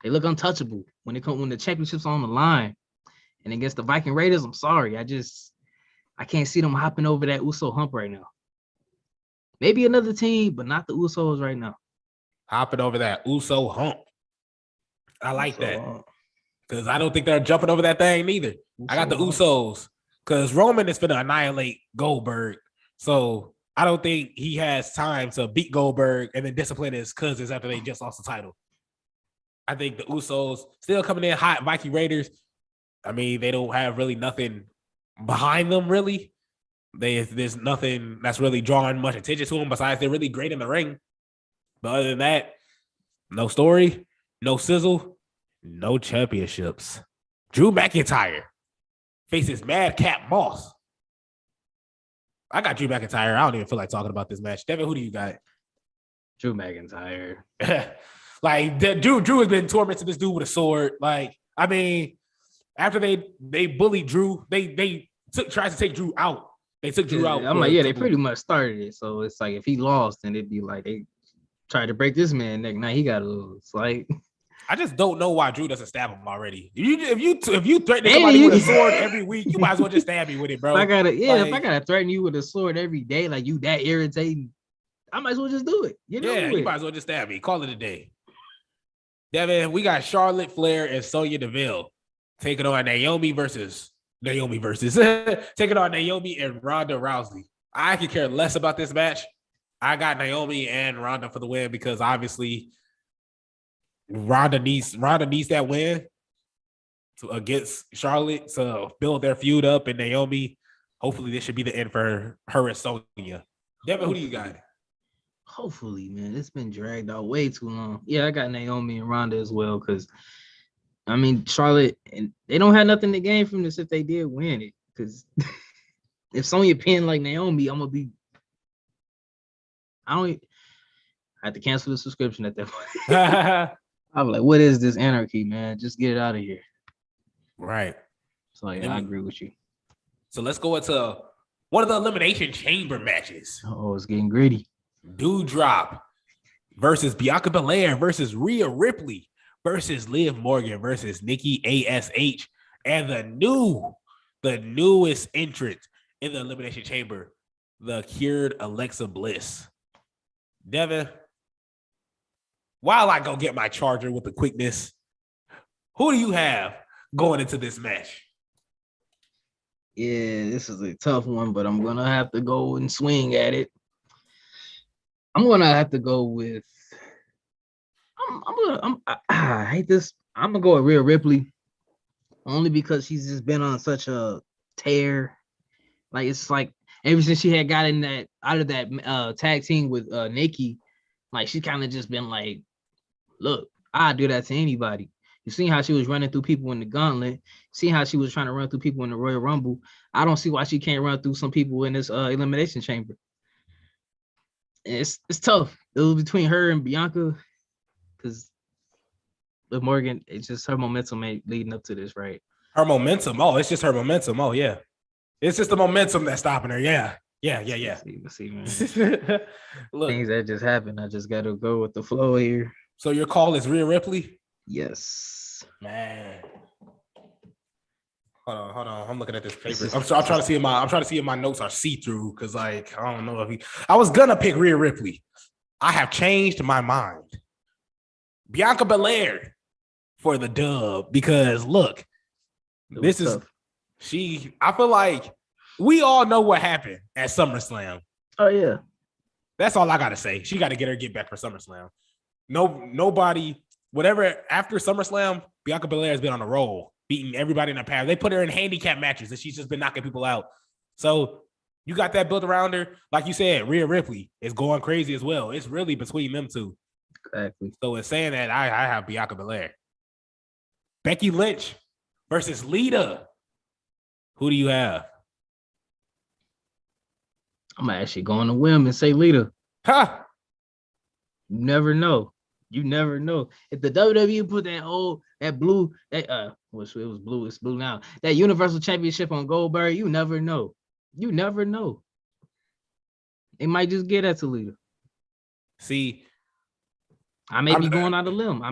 They look untouchable when the championship's on the line. And against the Viking Raiders, I'm sorry. I can't see them hopping over that Uso hump right now. Maybe another team, but not the Usos right now. Hopping over that Uso hump. I like that. Because I don't think they're jumping over that thing neither. I got the Usos. Because Roman is going to annihilate Goldberg. So I don't think he has time to beat Goldberg and then discipline his cousins after they just lost the title. I think the Usos still coming in hot. Viking Raiders, I mean, they don't have really nothing behind them, really. There's nothing that's really drawing much attention to them besides they're really great in the ring. But other than that, no story, no sizzle, no championships. Drew McIntyre faces Madcap Moss. I got Drew McIntyre. I don't even feel like talking about this match. Devin, who do you got? Drew McIntyre. Like Drew has been tormenting this dude with a sword. Like, I mean, after they bullied Drew, they tried to take Drew out. They took Drew out. I'm like, yeah, they pretty much started it. So it's like if he lost, then it'd be like they tried to break this man neck. Now he got to lose. Like, I just don't know why Drew doesn't stab him already. If you threaten somebody with a sword every week, you might as well just stab me with it, bro. If I gotta threaten you with a sword every day, like you that irritating, I might as well just do it. You might as well just stab me. Call it a day. Devin, we got Charlotte Flair and Sonya Deville taking on Naomi versus taking on Naomi and Ronda Rousey. I could care less about this match. I got Naomi and Ronda for the win because obviously Ronda needs that win against Charlotte to build their feud up, and Naomi, hopefully this should be the end for her and Sonya. Devin, who do you got? Hopefully, man. It's been dragged out way too long. Yeah, I got Naomi and Ronda as well because, I mean, Charlotte, and they don't have nothing to gain from this if they did win it. Because if Sonya pinned like Naomi, I have to cancel the subscription at that point. I'm like, what is this anarchy, man? Just get it out of here. Right. So yeah, I agree with you. So let's go into one of the Elimination Chamber matches. Oh, it's getting gritty. Doudrop versus Bianca Belair versus Rhea Ripley versus Liv Morgan versus Nikki ASH and the newest entrant in the Elimination Chamber, the cured Alexa Bliss. Devin, while I go get my charger with the quickness, who do you have going into this match? Yeah, this is a tough one, but I'm gonna have to go and swing at it. I'm gonna have to go with. I hate this. I'm gonna go with Rhea Ripley, only because she's just been on such a tear. Like it's like ever since she had gotten out of that tag team with Nikki, like she kind of just been like, look, I'd do that to anybody. You seen how she was running through people in the gauntlet. See how she was trying to run through people in the Royal Rumble. I don't see why she can't run through some people in this Elimination Chamber. It's tough. It was between her and Bianca because Liv Morgan, it's just her momentum leading up to this, right? Her momentum. Oh, it's just her momentum. Oh, yeah. It's just the momentum that's stopping her. Yeah. Let's see, man. Look, things that just happened. I just got to go with the flow here. So your call is Rhea Ripley? Yes. Man. Hold on. I'm looking at this paper. I'm trying to see if my notes are see-through because, like, I don't know if I was gonna pick Rhea Ripley. I have changed my mind. Bianca Belair for the dub because look, I feel like we all know what happened at SummerSlam. Oh yeah, that's all I gotta say. She got to get back for SummerSlam. Nobody, whatever after SummerSlam, Bianca Belair has been on a roll. Beating everybody in her path. They put her in handicap matches and she's just been knocking people out. So you got that built around her. Like you said, Rhea Ripley is going crazy as well. It's really between them two. Exactly. So in saying that, I have Bianca Belair. Becky Lynch versus Lita. Who do you have? I'm actually going to whim and say Lita. Huh? You never know. If the WWE put that blue, it was blue, it's blue now. That Universal Championship on Goldberg, you never know. They might just get that to Lita. See, I may be going out on a limb.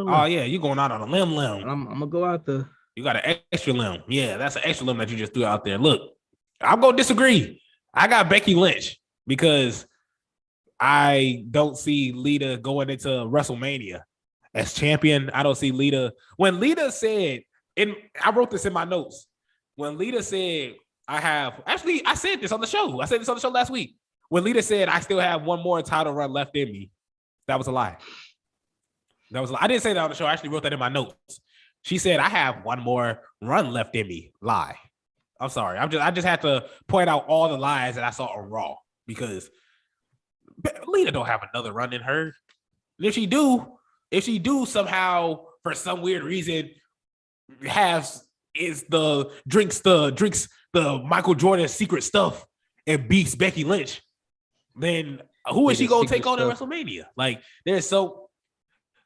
Oh yeah, you're going out on a limb. I'm gonna go out the. You got an extra limb. Yeah, that's an extra limb that you just threw out there. Look, I'm gonna disagree. I got Becky Lynch because I don't see Lita going into WrestleMania as champion. I don't see Lita. When Lita said, I wrote this in my notes. When Lita said, I said this on the show. I said this on the show last week. when Lita said I still have one more title run left in me, that was a lie. I didn't say that on the show. I actually wrote that in my notes. She said I have one more run left in me. Lie. I'm sorry. I just had to point out all the lies that I saw on Raw because Lita don't have another run in her. And if she do somehow for some weird reason drinks the Michael Jordan secret stuff and beats Becky Lynch, then who is she gonna take on in WrestleMania? Like, there's the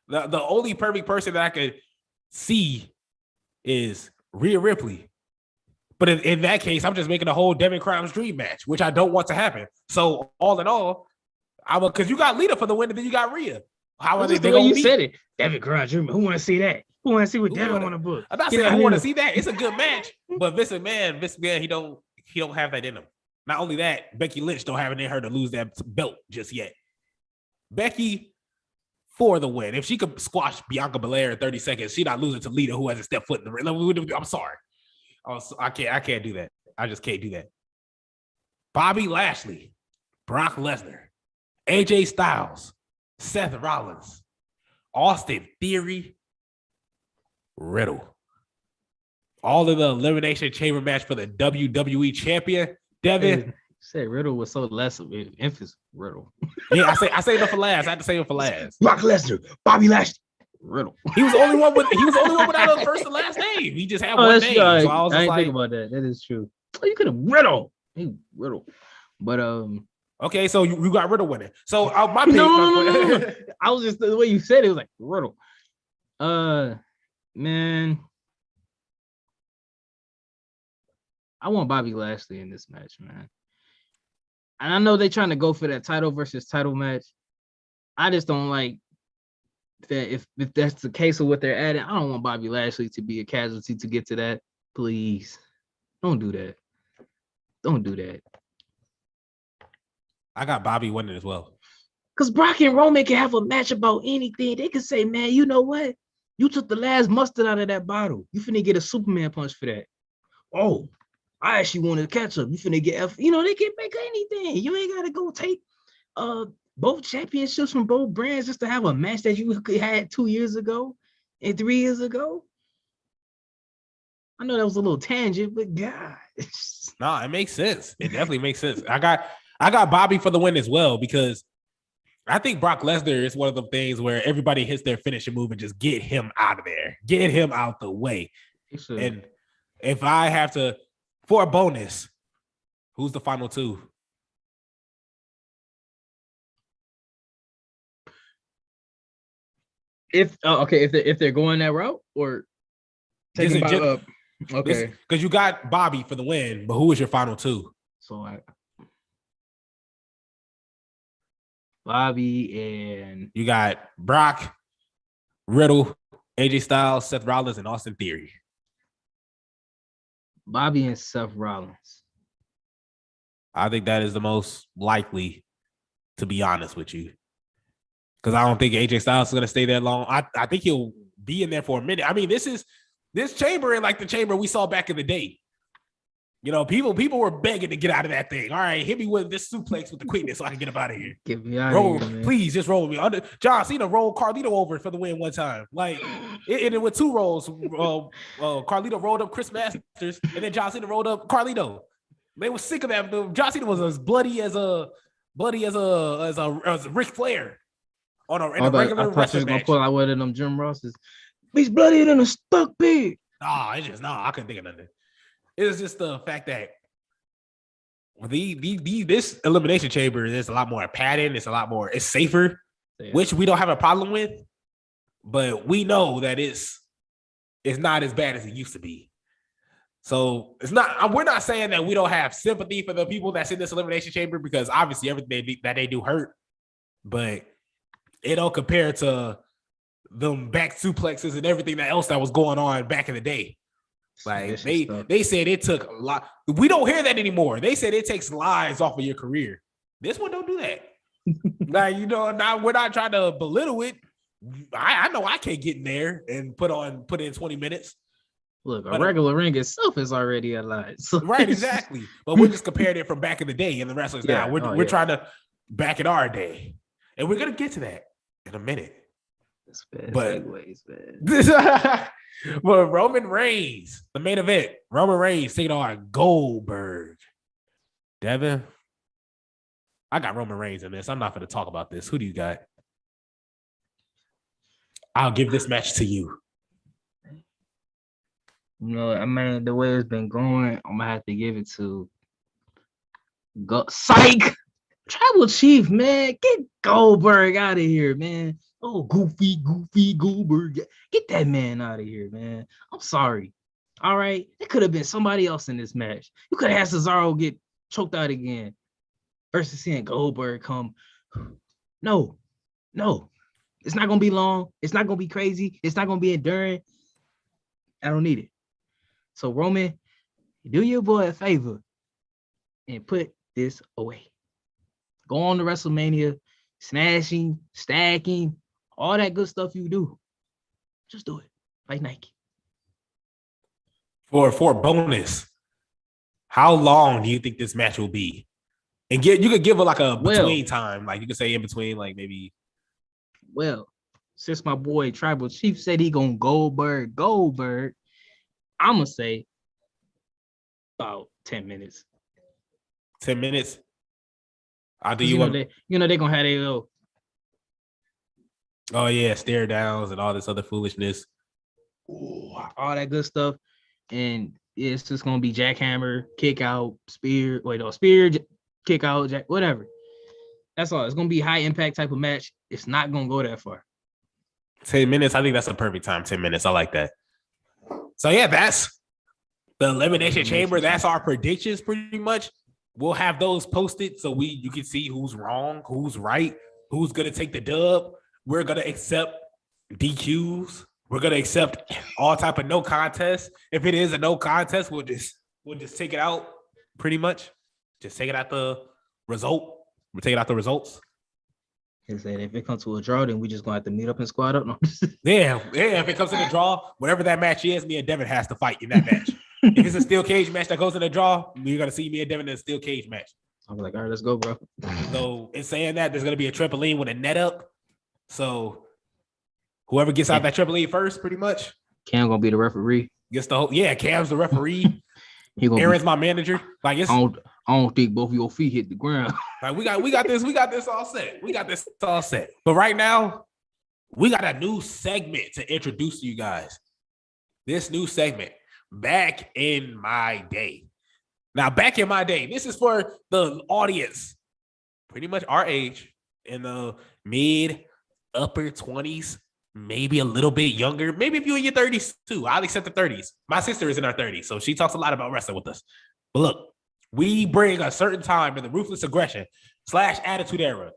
only perfect person that I could see is Rhea Ripley. But in that case, I'm just making a whole Devin Crown's dream match, which I don't want to happen. So all in all, because you got Lita for the win, and then you got Rhea. How are they the way you said it? Devin Crown's dream. Who want to see that? Who want to see what Devin want to book? I'm not saying who want to see that. It's a good match, but Vince McMahon, he don't have that in him. Not only that, Becky Lynch don't have it in her to lose that belt just yet. Becky for the win. If she could squash Bianca Belair in 30 seconds, she not losing to Lita, who hasn't stepped foot in the ring. I'm sorry. I can't do that. I just can't do that. Bobby Lashley, Brock Lesnar, AJ Styles, Seth Rollins, Austin Theory, Riddle. All of the Elimination Chamber match for the WWE champion. Devin said Riddle was so less of an emphasis. Riddle. Yeah, I say it for last. I had to say it for last. Brock Lesnar, Bobby Lashley, Riddle. He was the only one without a first and last name. He just had one name. Right. So I was I just didn't think about that. That is true. Oh, you could have Riddle. Riddle. But okay, so you got Riddle winning. So my pick. No. I was just the way you said it was like Riddle. Man, I want Bobby Lashley in this match, man. And I know they're trying to go for that title versus title match. I just don't like that. If that's the case of what they're adding, I don't want Bobby Lashley to be a casualty to get to that. Please, don't do that. Don't do that. I got Bobby winning as well. Because Brock and Roman can have a match about anything. They can say, man, you know what? You took the last mustard out of that bottle. You finna get a Superman punch for that. Oh, I actually wanted to catch up. You finna get F. You know, they can make anything. You ain't gotta go take both championships from both brands just to have a match that you had 2 years ago and 3 years ago. I know that was a little tangent, but God. No, it makes sense. It definitely makes sense. I got Bobby for the win as well because I think Brock Lesnar is one of the things where everybody hits their finishing move and just get him out of there, get him out the way. And if I have to, for a bonus, who's the final two? If they're going that route or taking okay, because you got Bobby for the win, but who is your final two? So Bobby and you got Brock, Riddle, AJ Styles, Seth Rollins, and Austin Theory. Bobby and Seth Rollins. I think that is the most likely, to be honest with you. Because I don't think AJ Styles is going to stay there long. I think he'll be in there for a minute. I mean, this chamber ain't like the chamber we saw back in the day. You know, people were begging to get out of that thing. All right, hit me with this suplex with the quickness so I can get up out of here. Get me out of here, man. Please, just roll me. John Cena rolled Carlito over for the win one time. Like, it with two rolls. Carlito rolled up Chris Masters, and then John Cena rolled up Carlito. They were sick of that. John Cena was as bloody as Ric Flair in a regular wrestling match. Pull out one of them Jim Rosses. He's bloodier than a stuck pig. I couldn't think of nothing. It's just the fact that this elimination chamber is a lot more padding. It's safer, which we don't have a problem with. But we know that it's not as bad as it used to be. So it's not. We're not saying that we don't have sympathy for the people that's in this elimination chamber because obviously everything that they do hurt, but it don't compare to them back suplexes and everything else that was going on back in the day. Like they said it took a lot. We don't hear that anymore. They said it takes lives off of your career. This one don't do that. Like, you know, now we're not trying to belittle it. I know I can't get in there and put in 20 minutes. Look, a regular ring itself is already a lot. So right, exactly. But we're just comparing it from back in the day and the wrestlers now. We're trying to back in our day. And we're going to get to that in a minute. That's bad segues, man. But Roman Reigns, the main event. Roman Reigns taking on Goldberg. Devin, I got Roman Reigns in this. I'm not going to talk about this. Who do you got? I'll give this match to you. You know, I mean, the way it's been going, I'm gonna have to give it to Psych Tribal Chief, man. Get Goldberg out of here, man. Oh, goofy Goldberg. Get that man out of here, man. I'm sorry. All right. It could have been somebody else in this match. You could have had Cesaro get choked out again versus seeing Goldberg come. No. It's not gonna be long. It's not gonna be crazy. It's not gonna be enduring. I don't need it. So Roman, do your boy a favor and put this away. Go on to WrestleMania, smashing, stacking, all that good stuff you do. Just do it like Nike. For bonus, how long do you think this match will be? And you could give it like a between time, like you could say in between, like maybe. Well, since my boy Tribal Chief said he gonna Goldberg, I'm gonna say about 10 minutes. 10 minutes. I'll do you know they're gonna have their little. Oh yeah, stare downs and all this other foolishness. Ooh, all that good stuff. And it's just gonna be jackhammer, kick out, spear, kick out, whatever. That's all. It's gonna be high impact type of match. It's not gonna go that far. 10 minutes. I think that's a perfect time. 10 minutes. I like that. So yeah, that's the Elimination Chamber. That's our predictions pretty much. We'll have those posted so you can see who's wrong, who's right, who's gonna take the dub. We're gonna accept DQs. We're gonna accept all type of no contest. If it is a no contest, we'll just take it out pretty much. Just take it out the result. We're taking out the results. He said if it comes to a draw, then we just gonna have to meet up and squad up. No. Yeah. If it comes to the draw, whatever that match is, me and Devin has to fight in that match. If it's a steel cage match that goes in the draw, you're gonna see me and Devin in a steel cage match. I'm like, all right, let's go, bro. So in saying that, there's gonna be a trampoline with a net up. So whoever gets out that trampoline first, pretty much. Cam gonna be the referee. Gets the whole Cam's the referee. Aaron's my manager. Like it's I don't think both of your feet hit the ground. Like we got this all set. But right now, we got a new segment to introduce to you guys. This new segment, Back in My Day. Now, back in my day, this is for the audience, pretty much our age, in the mid, upper 20s, maybe a little bit younger. Maybe if you're in your 30s too. I'll accept the 30s. My sister is in her 30s, so she talks a lot about wrestling with us. But look, we bring a certain time in the Ruthless Aggression / Attitude Era,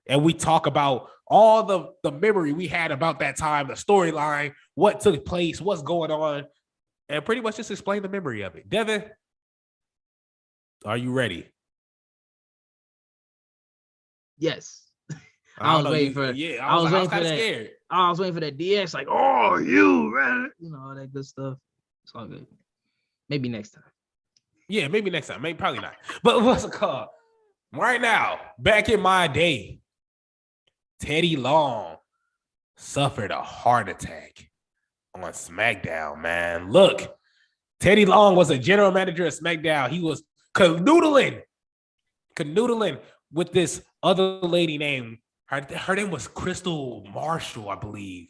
and we talk about all the memory we had about that time, the storyline, what took place, what's going on, and pretty much just explain the memory of it. Devin, are you ready? Yes. I was waiting for that. I was waiting for that DX, like, oh, you, man. You know, all that good stuff. It's all good. Maybe next time. Yeah, maybe next time. Maybe probably not. But what's it called? Right now, back in my day, Teddy Long suffered a heart attack on SmackDown, man. Look, Teddy Long was a general manager at SmackDown. He was canoodling with this other lady named, her name was Crystal Marshall, I believe.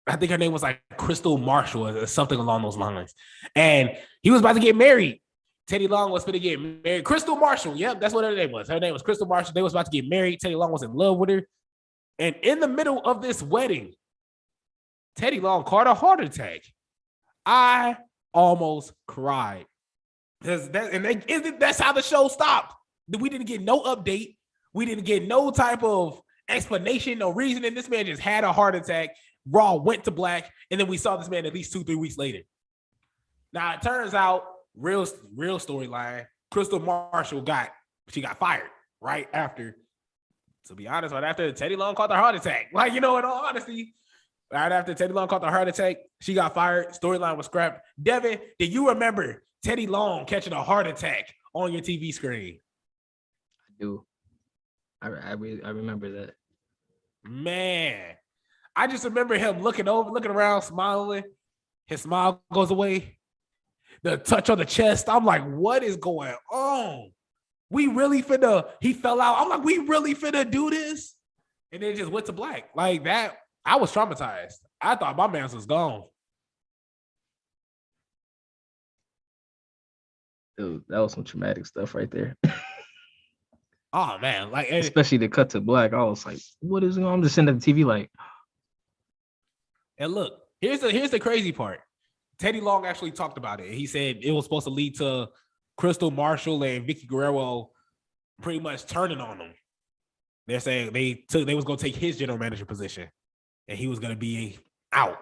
I think her name was like Crystal Marshall or something along those lines. And he was about to get married. Teddy Long was going to get married. Crystal Marshall. Yep, that's what her name was. Her name was Crystal Marshall. They was about to get married. Teddy Long was in love with her. And in the middle of this wedding, Teddy Long caught a heart attack. I almost cried. That's how the show stopped. We didn't get no update. We didn't get no type of explanation, no reason. And this man just had a heart attack. Raw went to black. And then we saw this man at least 2-3 weeks later. Now, it turns out, real storyline, Crystal Marshall got fired right after. To be honest, right after Teddy Long caught the heart attack. Like, you know, in all honesty, Right after Teddy Long caught the heart attack, she got fired. Storyline was scrapped. Devin, do you remember Teddy Long catching a heart attack on your TV screen? I do. I remember that. Man, I just remember him looking around, smiling. His smile goes away. The touch on the chest. I'm like, what is going on? We really finna, he fell out. I'm like, we really finna do this? And then it just went to black. Like that, I was traumatized. I thought my man was gone. Dude, that was some traumatic stuff right there. Oh man, like especially the cut to black. I was like, what is going on? I'm just sitting at the TV like. And look, here's the crazy part. Teddy Long actually talked about it. He said it was supposed to lead to Crystal Marshall and Vicky Guerrero pretty much turning on him. They're saying they was gonna take his general manager position, and he was gonna be out.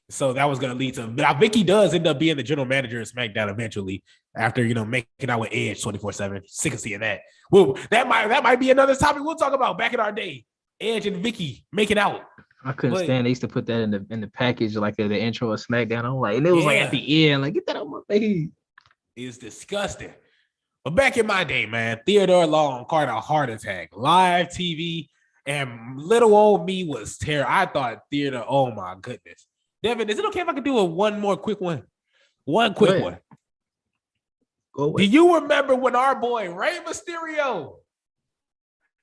So that was gonna lead to now. Vicky does end up being the general manager of SmackDown eventually, after making out with Edge 24/7. Sick of seeing that. Well, that might be another topic we'll talk about back in our day. Edge and Vicky making out. I couldn't stand. They used to put that in the package, like the intro of SmackDown. I'm like, and it was like at the end, like get that on my face. It's disgusting. But back in my day, man, Theodore Long caught a heart attack, live TV, and little old me was terrible. I thought Theodore, oh my goodness. Devin, is it okay if I could do one more quick one? One quick one. Go away. Do you remember when our boy Rey Mysterio?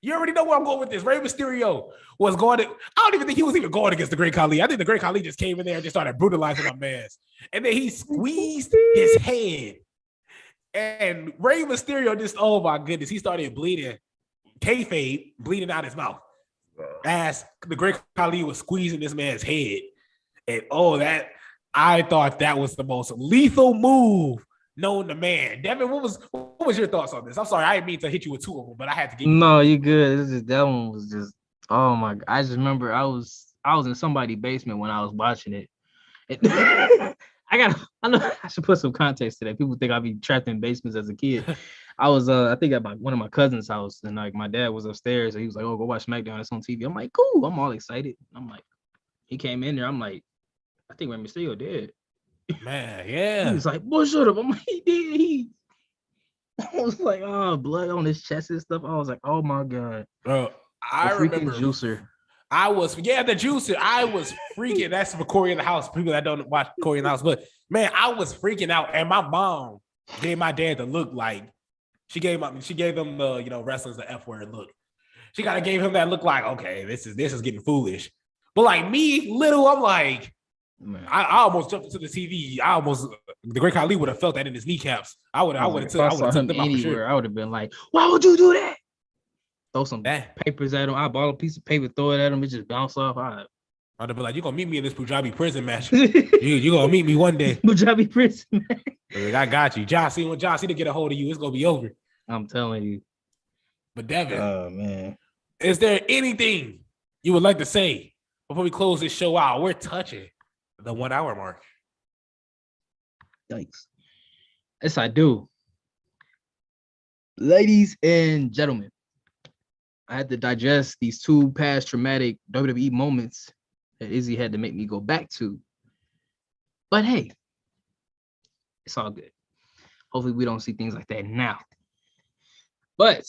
You already know where I'm going with this. Rey Mysterio was going to, I don't even think he was even going against the Great Khali. I think the Great Khali just came in there and just started brutalizing my man. And then he squeezed his head. And Rey Mysterio just, oh my goodness, he started bleeding. Kayfabe bleeding out his mouth. As the Great Khali was squeezing this man's head. And I thought that was the most lethal move known to man. Devin, what was your thoughts on this? I'm sorry, I didn't mean to hit you with two of them, but I had to get you. No, you good. That one was just, oh my God. I just remember I was in somebody's basement when I was watching it. I know I should put some context to that. People think I'd be trapped in basements as a kid. I was I think at one of my cousin's house, and like my dad was upstairs and he was like, oh, go watch SmackDown, it's on TV. I'm like, cool. I'm all excited. I'm like, he came in there, I'm like, I think Rey Mysterio dead. Man, yeah. He was like, boy, shut up. I'm like, he did. I was like, oh, blood on his chest and stuff. I was like, oh my God. Bro, I remember juicer. The juicer. I was freaking. That's for Corey in the House. People that don't watch Corey in the House, but man, I was freaking out. And my mom gave my dad the look like she gave him the wrestling's the F word look. She kind of gave him that look like, okay, this is getting foolish. But like me, little, I'm like, man. I almost jumped into the TV. The Great Khali would have felt that in his kneecaps. I would have took them out for sure. I would have been like, why would you do that? Throw some papers at him. I bought a piece of paper, throw it at him, it just bounce off. I'd have been like, you're gonna meet me in this Punjabi prison match. You're gonna meet me one day. Punjabi prison match. I got you. When John Cena get a hold of you, it's gonna be over. I'm telling you. But Devin, oh man, is there anything you would like to say before we close this show out? We're touching the 1 hour mark. Yikes. Yes, I do. Ladies and gentlemen, I had to digest these two past traumatic WWE moments that Izzy had to make me go back to. But hey, it's all good. Hopefully we don't see things like that now. But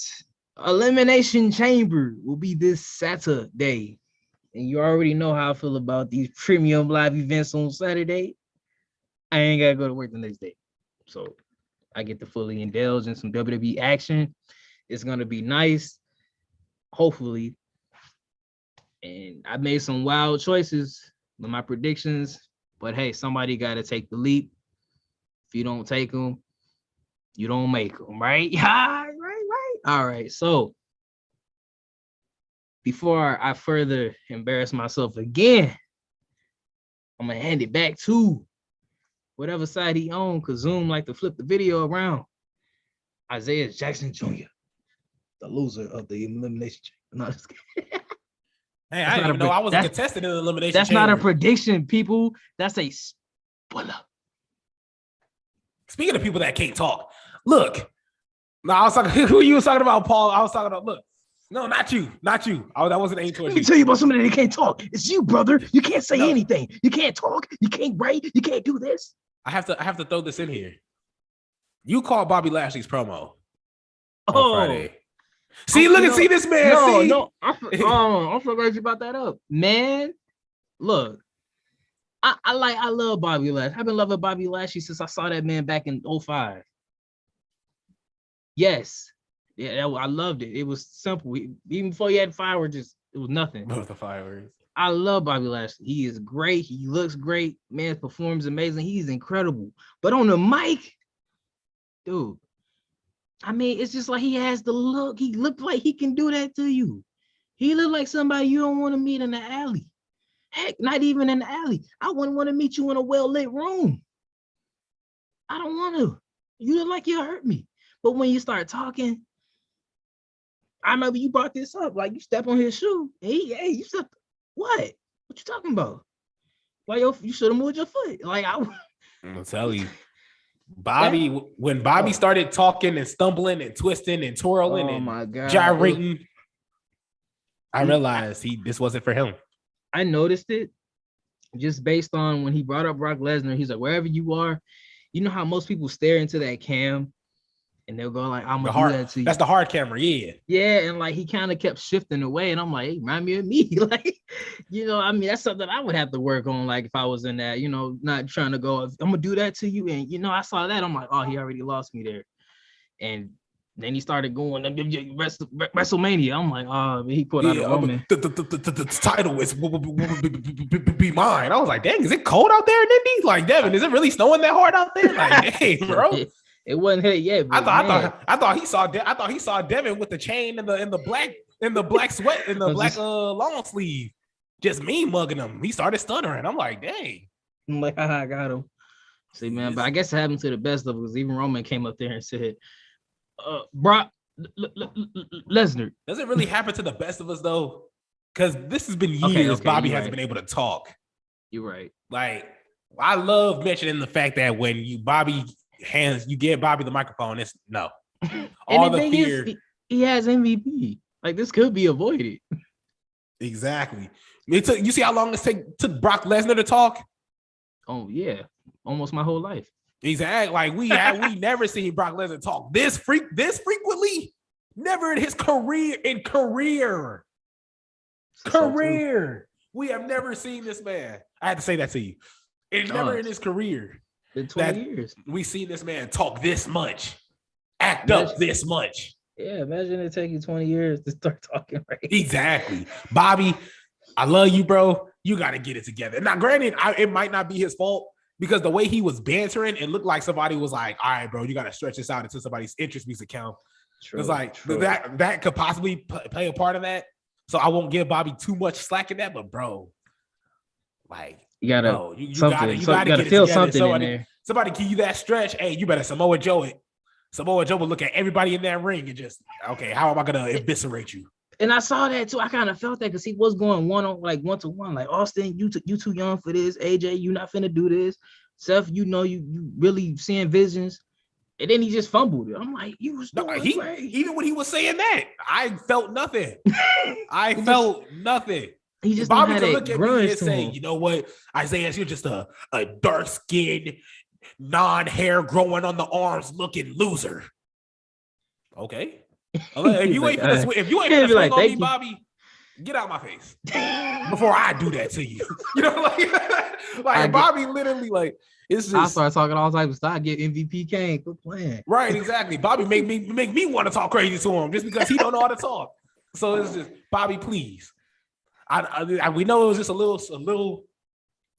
Elimination Chamber will be this Saturday. And you already know how I feel about these premium live events on Saturday. I ain't got to go to work the next day. So I get to fully indulge in some WWE action. It's going to be nice. Hopefully. And I made some wild choices with my predictions. But hey, somebody got to take the leap. If you don't take them, you don't make them, right? Right. All right. So before I further embarrass myself again, I'm going to hand it back to whatever side he on, because Zoom like to flip the video around. Isaiah Jackson Jr., the loser of the Elimination Chamber. No, just kidding. Hey, I didn't even know I was a contestant in the Elimination Chamber. That's not a prediction, people. That's a spoiler. Speaking of people that can't talk, look. No, I was talking. Who you was talking about, Paul? I was talking about. Look, No, not you. Not you. Oh, that wasn't aimed towards Let me you. tell you about somebody that can't talk. It's you, brother. You can't say No. anything. You can't talk. You can't write. You can't do this. I have to throw this in here. You called Bobby Lashley's promo on Oh, Friday. See, look and see this man. No, see? no. I forgot you about that up. Man, look. I love Bobby Lashley. I've been loving Bobby Lashley since I saw that man back in 05. Yes. Yeah, I loved it. It was simple. Even before he had fireworks, it was nothing. Both the fireworks. I love Bobby Lashley. He is great. He looks great. Man performs amazing. He's incredible. But on the mic, dude, I mean, it's just like he has the look. He looked like he can do that to you. He looked like somebody you don't want to meet in the alley. Heck, not even in the alley. I wouldn't want to meet you in a well-lit room. I don't want to. You look like you hurt me. But when you start talking, I remember you brought this up. Like you step on his shoe. Hey, you step. What? What you talking about? Why you should have moved your foot? Like I'm gonna tell you, Bobby. When Bobby started talking and stumbling and twisting and twirling and gyrating, I realized this wasn't for him. I noticed it just based on when he brought up Brock Lesnar. He's like, wherever you are, you know how most people stare into that cam and they'll go like, I'm gonna do that to you. That's the hard camera, yeah. Yeah, and like he kind of kept shifting away, and I'm like, hey, remind me of me. Like, I mean, that's something I would have to work on, like if I was in that, not trying to go, I'm gonna do that to you. And I saw that, I'm like, oh, he already lost me there. And then he started going WrestleMania. I'm like, oh, he put out a Roman. The title is be mine. I was like, dang, is it cold out there in Indy? Like, Devin, is it really snowing that hard out there? Like, hey, bro. It wasn't hit yet. I thought he saw Devin with the chain and the black sweat and the black long sleeve, just me mugging him. He started stuttering. I'm like, dang. I'm like, I got him. See, man, but I guess it happened to the best of us. Even Roman came up there and said, Brock Lesnar. Does it really happen to the best of us though? Because this has been years. Bobby hasn't been able to talk. You're right. Like, I love mentioning the fact that when you get Bobby the microphone, it's no. All the fear. He has MVP. Like, this could be avoided. Exactly. You see how long it took Brock Lesnar to talk? Oh yeah, almost my whole life. Exactly. Like we never seen Brock Lesnar talk this frequently. Never in his career. We have never seen this man. I had to say that to you. It's never in his career. Been 20 years. We see this man talk this much, act up this much. Yeah, imagine it taking 20 years to start talking right. Exactly. Bobby, I love you, bro. You got to get it together. Now, granted, it might not be his fault because the way he was bantering, it looked like somebody was like, all right, bro, you got to stretch this out into somebody's interest music account. It's like that could possibly play a part of that. So I won't give Bobby too much slack in that, but bro, like, you gotta get feel something in there. Somebody give you that stretch. Hey, you better Samoa Joe it. Samoa Joe will look at everybody in that ring and just, okay, how am I gonna eviscerate you? And I saw that too. I kind of felt that because he was going one-to-one. Like, Austin, you too young for this. AJ, you not finna do this. Seth, you really seeing visions. And then he just fumbled it. I'm like, even when he was saying that, I felt nothing. Nothing. He just Bobby could look at me and say, you know what, Isaiah, you're just a dark-skinned, non-hair growing on the arms looking loser. Okay. If you ain't gonna swing on me, Bobby, get out my face before I do that to you. Like Bobby literally, like, it's just, I start talking all types of stuff. I get MVP Kane, quit playing. Right, exactly. Bobby make me want to talk crazy to him just because he don't know how to talk. So it's just, Bobby, please. We know it was just a little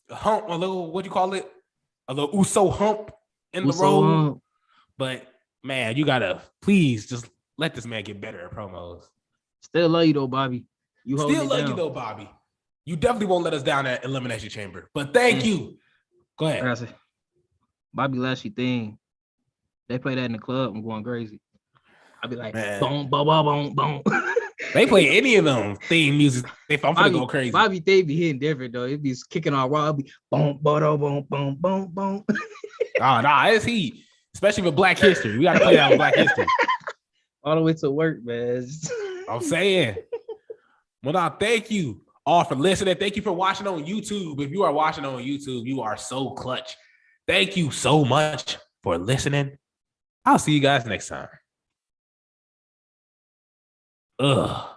hump, a little, what do you call it? A little Uso hump in the road. But man, you gotta please just let this man get better at promos. Still love you though, Bobby. You definitely won't let us down at Elimination Chamber. But thank you. Go ahead. Bobby Lashley thing. They play that in the club. I'm going crazy. I'll be like, boom, boom, boom, boom. They play any of them theme music. I'm gonna go crazy. Bobby, they be hitting different though. It be kicking on raw. It'll be boom, boom, boom, boom, boom, boom. It's heat. Especially with Black History. We gotta play that with Black History. All the way to work, man. I'm saying. Well, now, thank you all for listening. Thank you for watching on YouTube. If you are watching on YouTube, you are so clutch. Thank you so much for listening. I'll see you guys next time. Ugh.